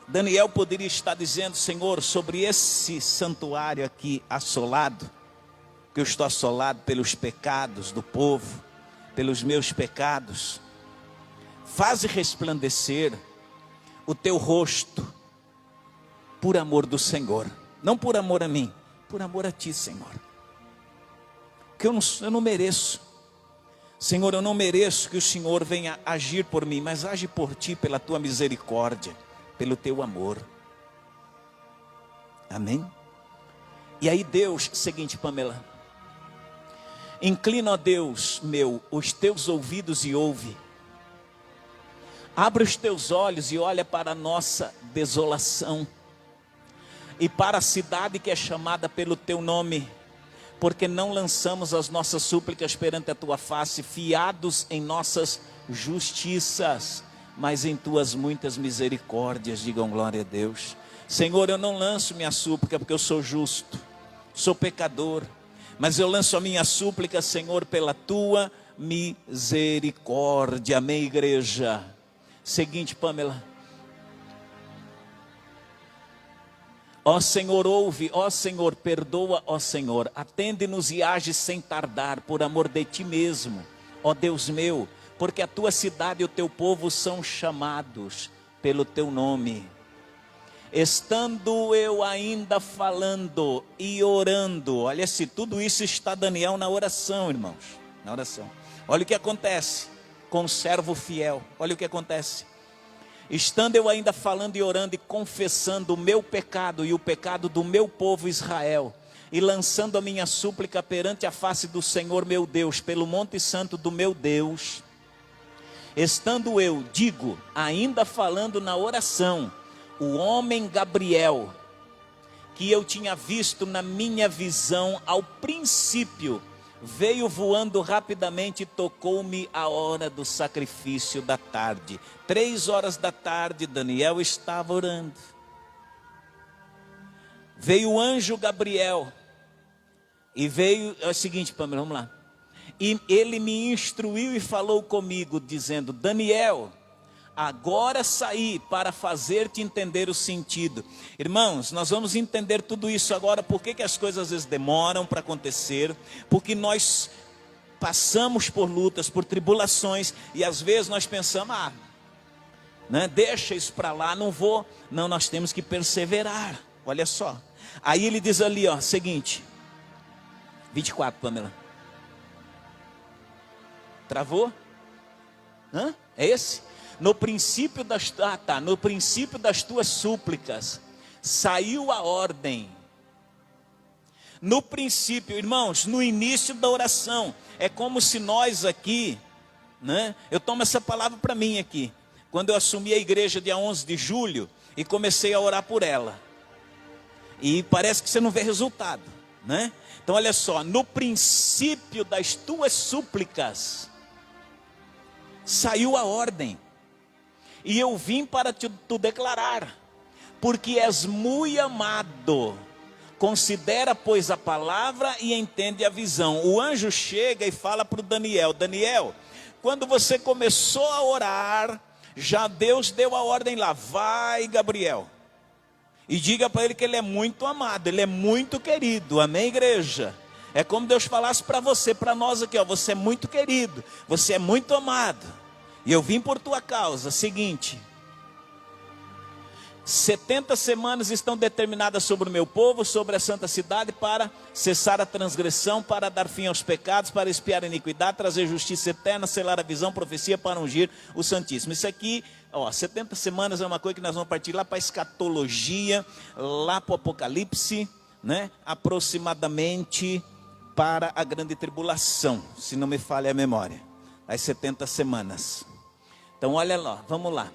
Daniel poderia estar dizendo: Senhor, sobre esse santuário aqui assolado, que eu estou assolado pelos pecados do povo, pelos meus pecados, faze resplandecer o teu rosto, por amor do Senhor, não por amor a mim, por amor a ti, Senhor, que eu não mereço, Senhor, eu não mereço que o Senhor venha agir por mim, mas age por ti, pela tua misericórdia, pelo teu amor, amém? E aí Deus, seguinte, Pamela, inclina, ó Deus meu, os teus ouvidos e ouve, abre os teus olhos e olha para a nossa desolação, e para a cidade que é chamada pelo teu nome, porque não lançamos as nossas súplicas perante a tua face, fiados em nossas justiças, mas em tuas muitas misericórdias. Digam glória a Deus. Senhor, eu não lanço minha súplica porque eu sou justo, sou pecador, mas eu lanço a minha súplica, Senhor, pela tua misericórdia. Amém, igreja? Seguinte, Pamela, ó Senhor, ouve, ó Senhor, perdoa, ó Senhor, atende-nos e age sem tardar, por amor de ti mesmo, ó Deus meu, porque a tua cidade e o teu povo são chamados pelo teu nome. Estando eu ainda falando e orando, olha, se tudo isso está Daniel na oração, irmãos, na oração. Olha o que acontece com o servo fiel, olha o que acontece. Estando eu ainda falando e orando e confessando o meu pecado e o pecado do meu povo Israel, e lançando a minha súplica perante a face do Senhor meu Deus, pelo monte santo do meu Deus, estando eu, digo, ainda falando na oração, o homem Gabriel, que eu tinha visto na minha visão ao princípio, veio voando rapidamente e tocou-me a hora do sacrifício da tarde. 3 horas da tarde, Daniel estava orando. Veio o anjo Gabriel. E veio, é o seguinte, Pamela, vamos lá. E ele me instruiu e falou comigo, dizendo: Daniel, agora saí para fazer-te entender o sentido. Irmãos, nós vamos entender tudo isso agora. Por que as coisas às vezes demoram para acontecer? Porque nós passamos por lutas, por tribulações, e às vezes nós pensamos, deixa isso para lá, não vou. Não, nós temos que perseverar. Olha só. Aí ele diz ali, ó, seguinte, 24, Pamela. Travou? É esse? No princípio das tuas súplicas saiu a ordem. No princípio, irmãos, no início da oração, é como se nós aqui, eu tomo essa palavra para mim aqui, quando eu assumi a igreja dia 11 de julho e comecei a orar por ela, e parece que você não vê resultado, Então olha só, no princípio das tuas súplicas saiu a ordem. E eu vim para te declarar, porque és muito amado. Considera, pois, a palavra e entende a visão. O anjo chega e fala para o Daniel: Daniel, quando você começou a orar, já Deus deu a ordem lá. Vai, Gabriel, e diga para ele que ele é muito amado, ele é muito querido. Amém, igreja? É como Deus falasse para você, para nós aqui, ó, você é muito querido, você é muito amado. E eu vim por tua causa. Seguinte, 70 semanas estão determinadas sobre o meu povo, sobre a santa cidade, para cessar a transgressão, para dar fim aos pecados, para expiar a iniquidade, trazer justiça eterna, selar a visão, profecia, para ungir o Santíssimo. Isso aqui, 70 semanas é uma coisa que nós vamos partir lá para a escatologia, lá para o Apocalipse, aproximadamente para a grande tribulação, se não me falha a memória, as 70 semanas. Então olha lá, vamos lá.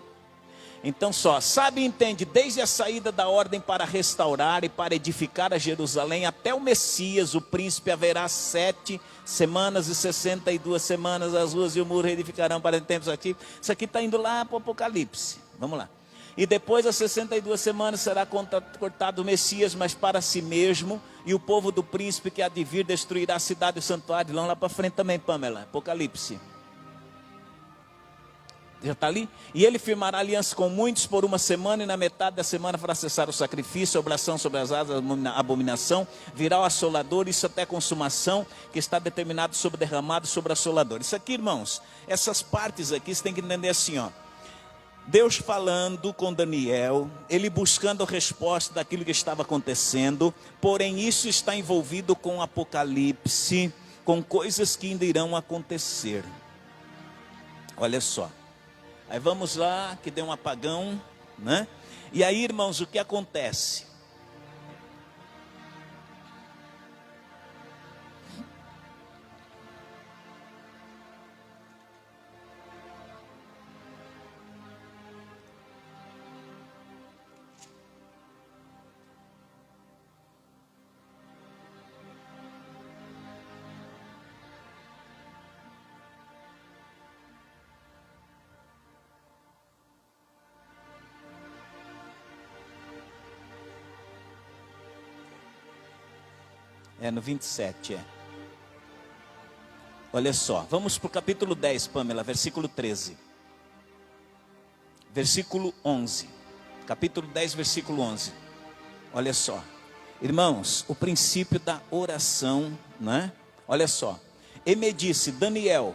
Então sabe e entende, desde a saída da ordem para restaurar e para edificar a Jerusalém, até o Messias, o príncipe, haverá 7 semanas e 62 semanas, as ruas e o muro reedificarão para tempos ativos. Isso aqui está indo lá para o Apocalipse, vamos lá. E depois das 62 semanas será cortado o Messias, mas para si mesmo, e o povo do príncipe que há de vir destruirá a cidade e o santuário. Vamos lá para frente também, Pamela, Apocalipse. Já está ali? E ele firmará aliança com muitos por 1 semana, e na metade da semana fará cessar o sacrifício, a oblação sobre as asas, a abominação, virá o assolador, isso até a consumação, que está determinado sobre derramado sobre o assolador. Isso aqui, irmãos, essas partes aqui, você tem que entender assim, ó. Deus falando com Daniel, ele buscando a resposta daquilo que estava acontecendo, porém isso está envolvido com o Apocalipse, com coisas que ainda irão acontecer. Olha só. Aí vamos lá, que deu um apagão, né? E aí, irmãos, o que acontece? No 27, Olha só, vamos para o capítulo 10, Pamela, versículo 13. Versículo 11. Capítulo 10, versículo 11. Olha só. Irmãos, o princípio da oração, né? Olha só. E me disse, Daniel,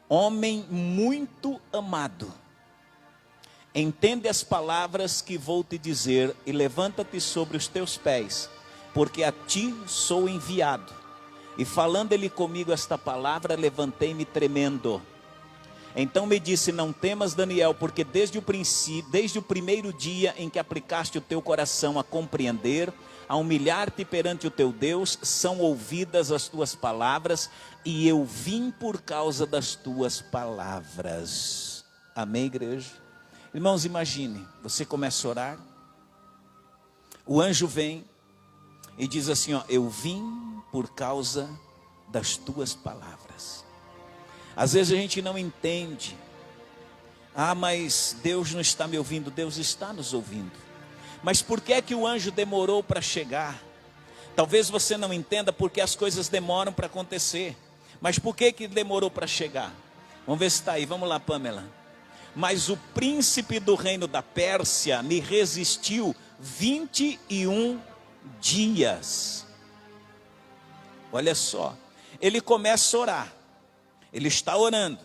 homem muito amado, entende as palavras que vou te dizer e levanta-te sobre os teus pés, porque a ti sou enviado. E falando ele comigo esta palavra, levantei-me tremendo. Então me disse, não temas, Daniel, porque desde o primeiro dia em que aplicaste o teu coração a compreender, a humilhar-te perante o teu Deus, são ouvidas as tuas palavras, e eu vim por causa das tuas palavras. Amém, igreja? Irmãos, imagine, você começa a orar, o anjo vem, e diz assim, ó, eu vim por causa das tuas palavras. Às vezes a gente não entende. Mas Deus não está me ouvindo. Deus está nos ouvindo. Mas por que é que o anjo demorou para chegar? Talvez você não entenda porque as coisas demoram para acontecer. Mas por que que demorou para chegar? Vamos ver se está aí, vamos lá, Pamela. Mas o príncipe do reino da Pérsia me resistiu 21 dias. Olha só, ele começa a orar, ele está orando.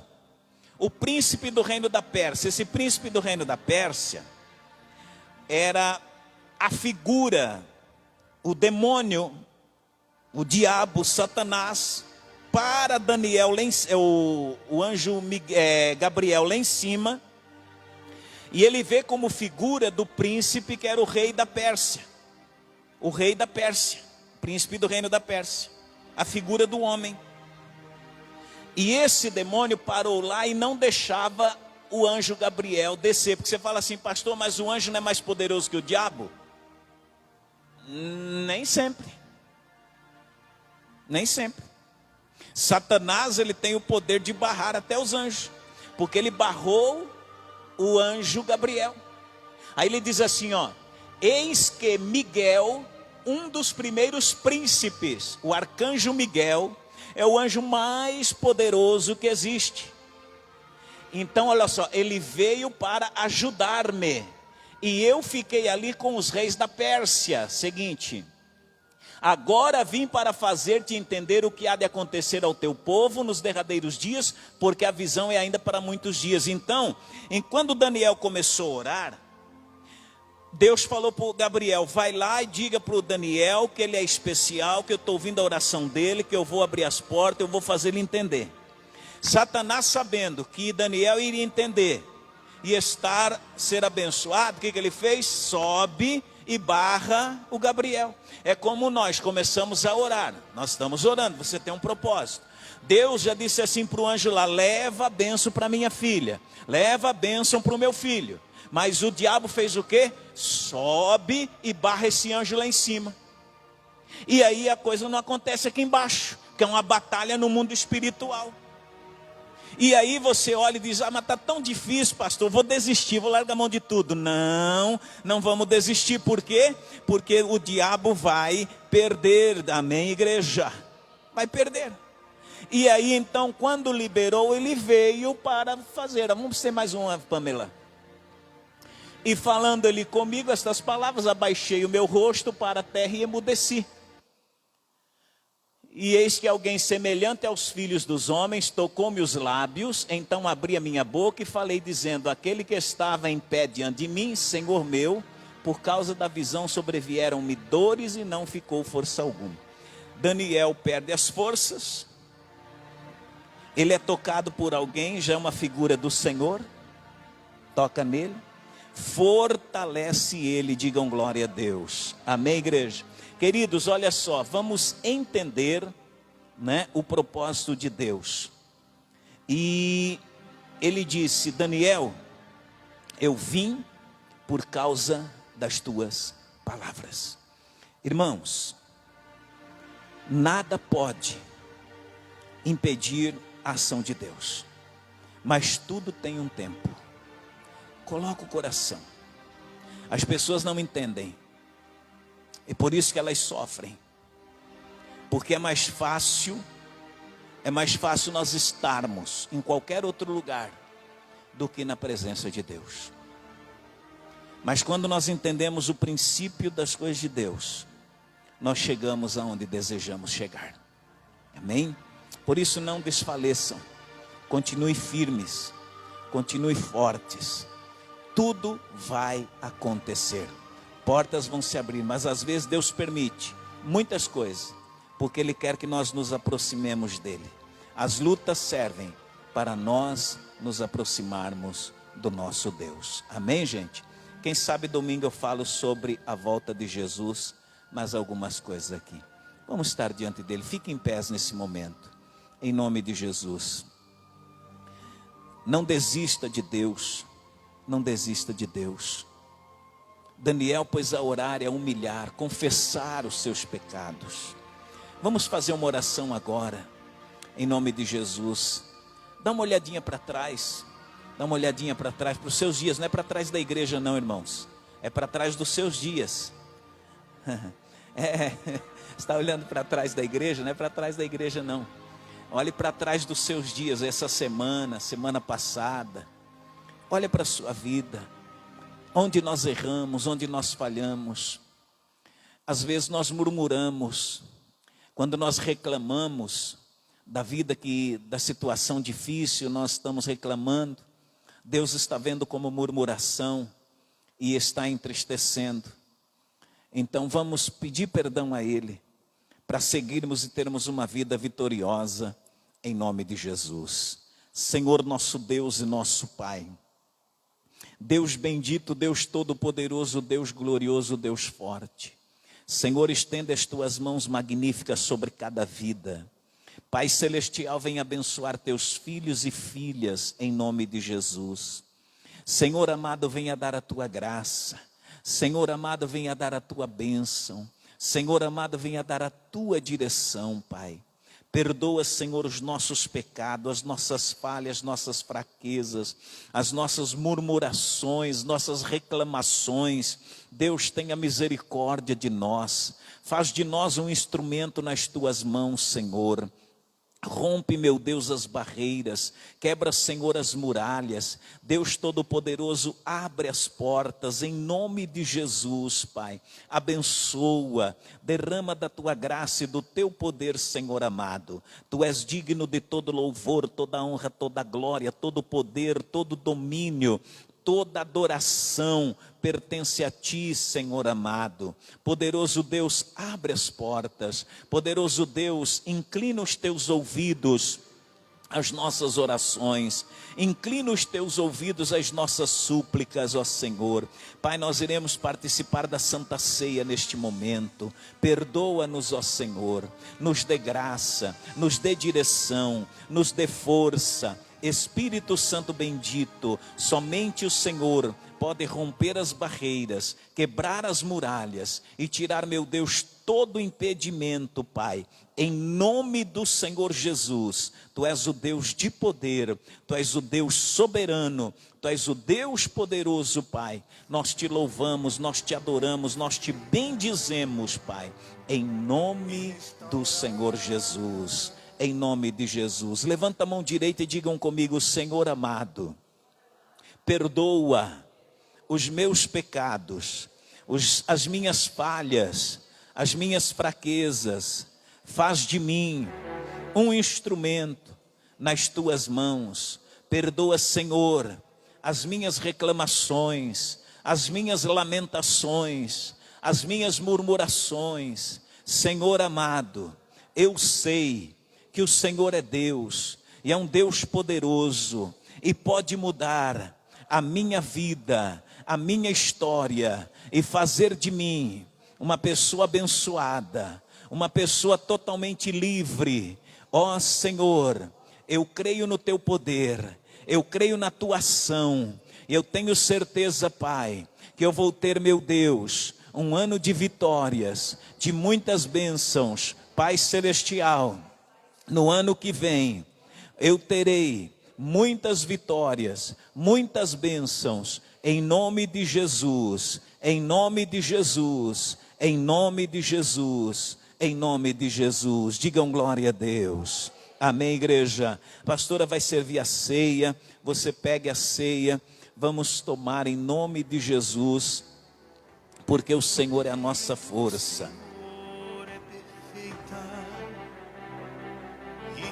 O príncipe do reino da Pérsia, esse príncipe do reino da Pérsia era a figura, o demônio, o diabo, Satanás, para Daniel, o anjo Gabriel lá em cima, e ele vê como figura do príncipe que era o rei da Pérsia. O rei da Pérsia, príncipe do reino da Pérsia, a figura do homem. E esse demônio parou lá e não deixava o anjo Gabriel descer. Porque você fala assim, pastor, mas o anjo não é mais poderoso que o diabo? Nem sempre. Nem sempre. Satanás, ele tem o poder de barrar até os anjos, porque ele barrou o anjo Gabriel. Aí ele diz assim, ó, eis que Miguel, um dos primeiros príncipes, o arcanjo Miguel, é o anjo mais poderoso que existe. Então olha só, ele veio para ajudar-me, e eu fiquei ali com os reis da Pérsia. Seguinte, agora vim para fazer-te entender o que há de acontecer ao teu povo nos derradeiros dias, porque a visão é ainda para muitos dias. Então, enquanto Daniel começou a orar, Deus falou para o Gabriel, vai lá e diga para o Daniel que ele é especial, que eu estou ouvindo a oração dele, que eu vou abrir as portas, eu vou fazer ele entender. Satanás, sabendo que Daniel iria entender e ser abençoado, o que ele fez? Sobe e barra o Gabriel. É como nós começamos a orar. Nós estamos orando, você tem um propósito. Deus já disse assim para o anjo lá: leva a bênção para minha filha, leva a bênção para o meu filho. Mas o diabo fez o quê? Sobe e barra esse anjo lá em cima. E aí a coisa não acontece aqui embaixo, que é uma batalha no mundo espiritual. E aí você olha e diz: mas está tão difícil, pastor, vou desistir, vou largar a mão de tudo. Não, não vamos desistir. Por quê? Porque o diabo vai perder. Amém, igreja? Vai perder. E aí então, quando liberou, ele veio para fazer. Vamos ser mais uma, Pamela. E falando ele comigo estas palavras, abaixei o meu rosto para a terra e emudeci. E eis que alguém semelhante aos filhos dos homens tocou-me os lábios. Então abri a minha boca e falei dizendo: aquele que estava em pé diante de mim, Senhor meu, por causa da visão sobrevieram-me dores e não ficou força alguma. Daniel perde as forças. Ele é tocado por alguém, já é uma figura do Senhor. Toca nele, fortalece ele, digam glória a Deus. Amém, igreja? Queridos, olha só, vamos entender, né, o propósito de Deus. E ele disse: Daniel, eu vim por causa das tuas palavras. Irmãos, nada pode impedir a ação de Deus, mas tudo tem um tempo. Coloca o coração. As pessoas não entendem, e por isso que elas sofrem, porque é mais fácil nós estarmos em qualquer outro lugar do que na presença de Deus. Mas quando nós entendemos o princípio das coisas de Deus, nós chegamos aonde desejamos chegar. Amém? Por isso não desfaleçam, continue firmes, continue fortes. Tudo vai acontecer, portas vão se abrir, mas às vezes Deus permite muitas coisas, porque Ele quer que nós nos aproximemos dEle. As lutas servem para nós nos aproximarmos do nosso Deus. Amém, gente? Quem sabe domingo eu falo sobre a volta de Jesus, mais algumas coisas aqui. Vamos estar diante dEle, fique em pé nesse momento, em nome de Jesus. Não desista de Deus, não desista de Deus. Daniel pôs a orar, a humilhar, confessar os seus pecados. Vamos fazer uma oração agora, em nome de Jesus. Dá uma olhadinha para trás, dá uma olhadinha para trás, para os seus dias. Não é para trás da igreja não, irmãos, é para trás dos seus dias. Está olhando para trás da igreja? Não é para trás da igreja não. Olhe para trás dos seus dias, essa semana, semana passada. Olha para a sua vida, onde nós erramos, onde nós falhamos. Às vezes nós murmuramos, quando nós reclamamos da vida, da situação difícil, nós estamos reclamando. Deus está vendo como murmuração e está entristecendo. Então vamos pedir perdão a Ele, para seguirmos e termos uma vida vitoriosa, em nome de Jesus. Senhor nosso Deus e nosso Pai, Deus bendito, Deus todo-poderoso, Deus glorioso, Deus forte. Senhor, estenda as tuas mãos magníficas sobre cada vida. Pai celestial, vem abençoar teus filhos e filhas em nome de Jesus. Senhor amado, venha dar a tua graça. Senhor amado, venha dar a tua bênção. Senhor amado, venha dar a tua direção, Pai. Perdoa, Senhor, os nossos pecados, as nossas falhas, as nossas fraquezas, as nossas murmurações, nossas reclamações. Deus, tenha misericórdia de nós. Faz de nós um instrumento nas tuas mãos, Senhor. Rompe, meu Deus, as barreiras, quebra, Senhor, as muralhas. Deus Todo-Poderoso, abre as portas, em nome de Jesus, Pai. Abençoa, derrama da tua graça e do teu poder, Senhor amado. Tu és digno de todo louvor, toda honra, toda glória, todo poder, todo domínio. Toda adoração pertence a ti, Senhor amado. Poderoso Deus, abre as portas. Poderoso Deus, inclina os teus ouvidos as nossas orações, inclina os teus ouvidos às nossas súplicas, ó Senhor. Pai, nós iremos participar da Santa Ceia neste momento. Perdoa-nos, ó Senhor, nos dê graça, nos dê direção, nos dê força. Espírito Santo bendito, somente o Senhor pode romper as barreiras, quebrar as muralhas e tirar, meu Deus, todo impedimento, Pai. Em nome do Senhor Jesus, Tu és o Deus de poder, Tu és o Deus soberano, Tu és o Deus poderoso, Pai. Nós Te louvamos, nós Te adoramos, nós Te bendizemos, Pai. Em nome do Senhor Jesus. Em nome de Jesus. Levanta a mão direita e digam comigo: Senhor amado, perdoa os meus pecados, as minhas falhas, as minhas fraquezas. Faz de mim um instrumento nas tuas mãos. Perdoa, Senhor, as minhas reclamações, as minhas lamentações, as minhas murmurações. Senhor amado, eu sei que o Senhor é Deus, e é um Deus poderoso, e pode mudar a minha vida, a minha história, e fazer de mim uma pessoa abençoada, uma pessoa totalmente livre. Ó Senhor, eu creio no Teu poder, eu creio na Tua ação, e eu tenho certeza, Pai, que eu vou ter, meu Deus, um ano de vitórias, de muitas bênçãos. Pai Celestial, no ano que vem, eu terei muitas vitórias, muitas bênçãos, em nome de Jesus, em nome de Jesus, em nome de Jesus, em nome de Jesus. Digam glória a Deus. Amém, igreja. A pastora vai servir a ceia, você pegue a ceia, vamos tomar em nome de Jesus, porque o Senhor é a nossa força.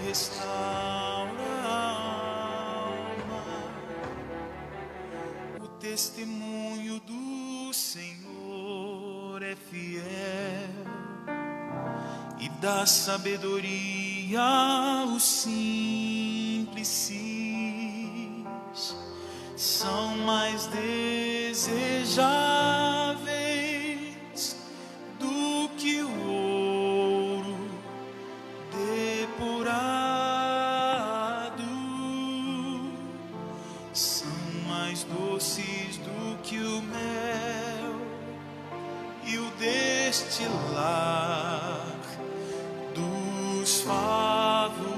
Restaura a alma, o testemunho do Senhor é fiel e dá sabedoria aos simples. São mais desejáveis do que o ouro depurado, são mais doces do que o mel e o destilar dos favos.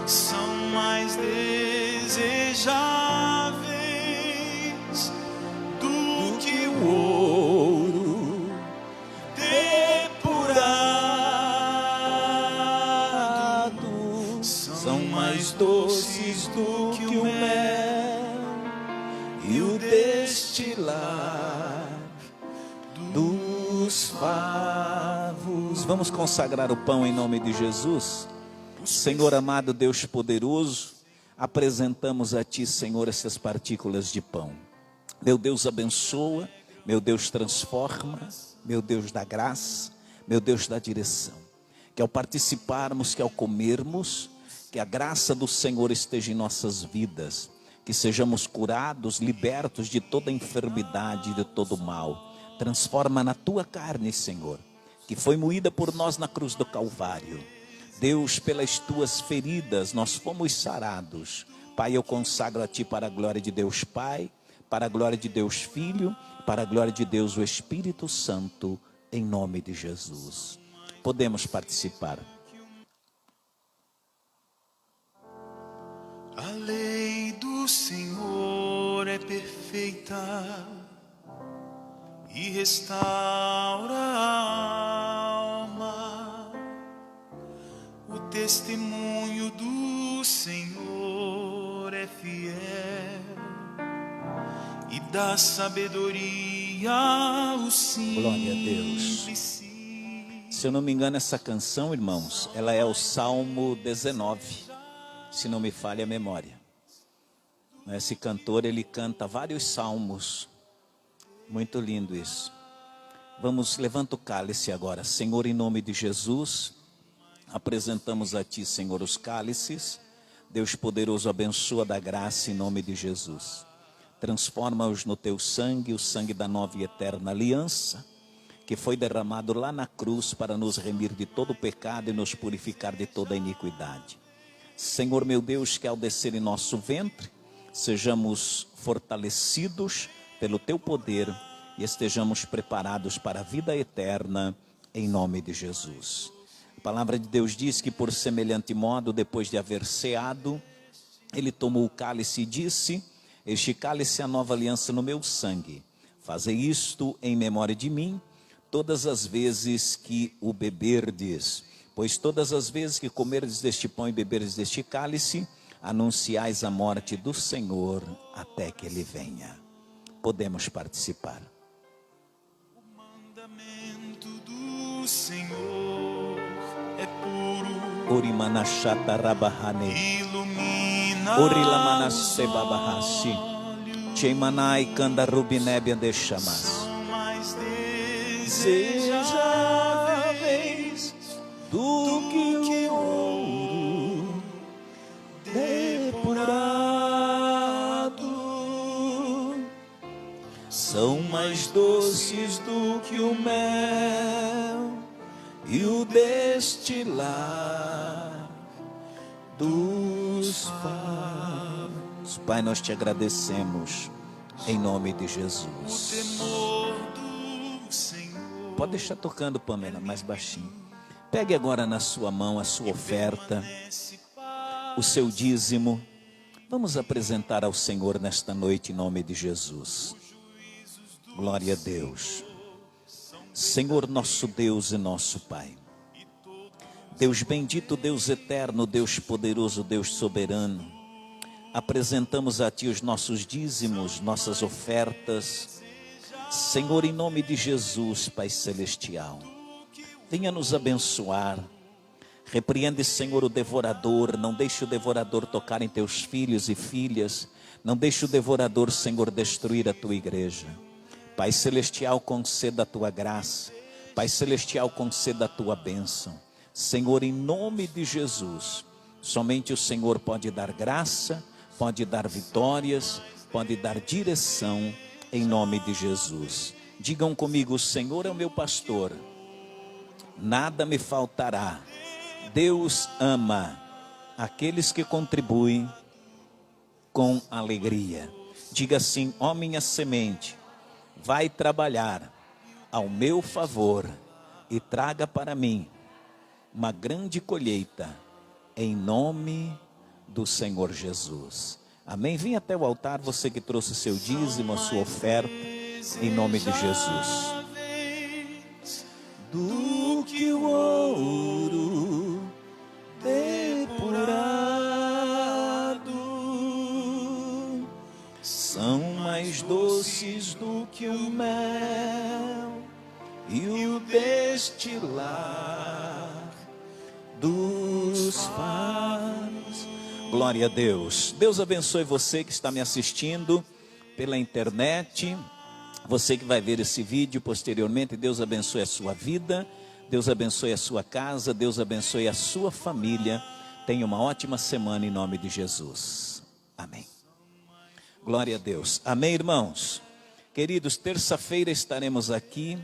São mais desejáveis do que o ouro depurado, são mais doces do que o mel e o destilar dos favos. Vamos consagrar o pão em nome de Jesus. Senhor amado, Deus poderoso, apresentamos a Ti, Senhor, essas partículas de pão. Meu Deus, abençoa, meu Deus, transforma, meu Deus, dá graça, meu Deus, dá direção. Que ao participarmos, que ao comermos, que a graça do Senhor esteja em nossas vidas, que sejamos curados, libertos de toda enfermidade, de todo mal. Transforma na Tua carne, Senhor, que foi moída por nós na cruz do Calvário. Deus, pelas Tuas feridas nós fomos sarados. Pai, eu consagro a Ti para a glória de Deus Pai, para a glória de Deus Filho, para a glória de Deus o Espírito Santo, em nome de Jesus. Podemos participar. A lei do Senhor é perfeita e restaura a alma. O testemunho do Senhor é fiel e dá sabedoria aos simples. Glória a Deus. Se eu não me engano, essa canção, irmãos, ela é o Salmo 19, se não me falha a memória. Esse cantor, ele canta vários salmos. Muito lindo isso. Vamos, levanta o cálice agora. Senhor, em nome de Jesus, apresentamos a Ti, Senhor, os cálices. Deus poderoso, abençoa da graça em nome de Jesus. Transforma-os no Teu sangue, o sangue da nova e eterna aliança, que foi derramado lá na cruz para nos remir de todo o pecado e nos purificar de toda a iniquidade. Senhor meu Deus, que ao descer em nosso ventre, sejamos fortalecidos pelo Teu poder e estejamos preparados para a vida eterna, em nome de Jesus. A palavra de Deus diz que por semelhante modo, depois de haver ceado, Ele tomou o cálice e disse: este cálice é a nova aliança no meu sangue. Fazei isto em memória de mim, todas as vezes que o beberdes. Pois todas as vezes que comerdes deste pão e beberdes deste cálice, anunciais a morte do Senhor até que Ele venha. Podemos participar. O mandamento do Senhor é puro, Orimanachata rabahane, ilumina Orilamanasse babahasi, Cheimanai kanda rubinébia de chamas. são mais Desejáveis do que o ouro depurado, são mais doces do que o mel e o destilar dos favos. Pai, nós te agradecemos em nome de Jesus. temor do Senhor. Pode deixar tocando, Pamela, mais baixinho. Pegue agora na sua mão a sua oferta, o seu dízimo. Vamos apresentar ao Senhor nesta noite em nome de Jesus. Glória a Deus. Senhor nosso Deus e nosso Pai. Deus bendito, Deus eterno, Deus poderoso, Deus soberano. Apresentamos a Ti os nossos dízimos, nossas ofertas. Senhor, em nome de Jesus, Pai Celestial, venha nos abençoar. Repreende, Senhor, o devorador. Não deixe o devorador tocar em Teus filhos e filhas. Não deixe o devorador, Senhor, destruir a Tua igreja. Pai Celestial, conceda a Tua graça. Pai Celestial, conceda a Tua bênção. Senhor, em nome de Jesus, somente o Senhor pode dar graça, pode dar vitórias, pode dar direção, em nome de Jesus. Digam comigo: o Senhor é o meu pastor, nada me faltará. Deus ama aqueles que contribuem com alegria. Diga assim: ó minha semente, vai trabalhar ao meu favor e traga para mim uma grande colheita, em nome do Senhor Jesus. Amém? Vem até o altar, você que trouxe seu dízimo, a sua oferta, em nome de Jesus. Do que o ouro depurado, são mais doces do que o mel e o destilar dos favos. Glória a Deus. Deus abençoe você que está me assistindo pela internet, você que vai ver esse vídeo posteriormente. Deus abençoe a sua vida, Deus abençoe a sua casa, Deus abençoe a sua família. Tenha uma ótima semana em nome de Jesus. Amém. Glória a Deus. Amém, irmãos. Queridos, terça-feira estaremos aqui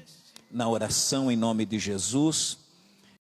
na oração em nome de Jesus.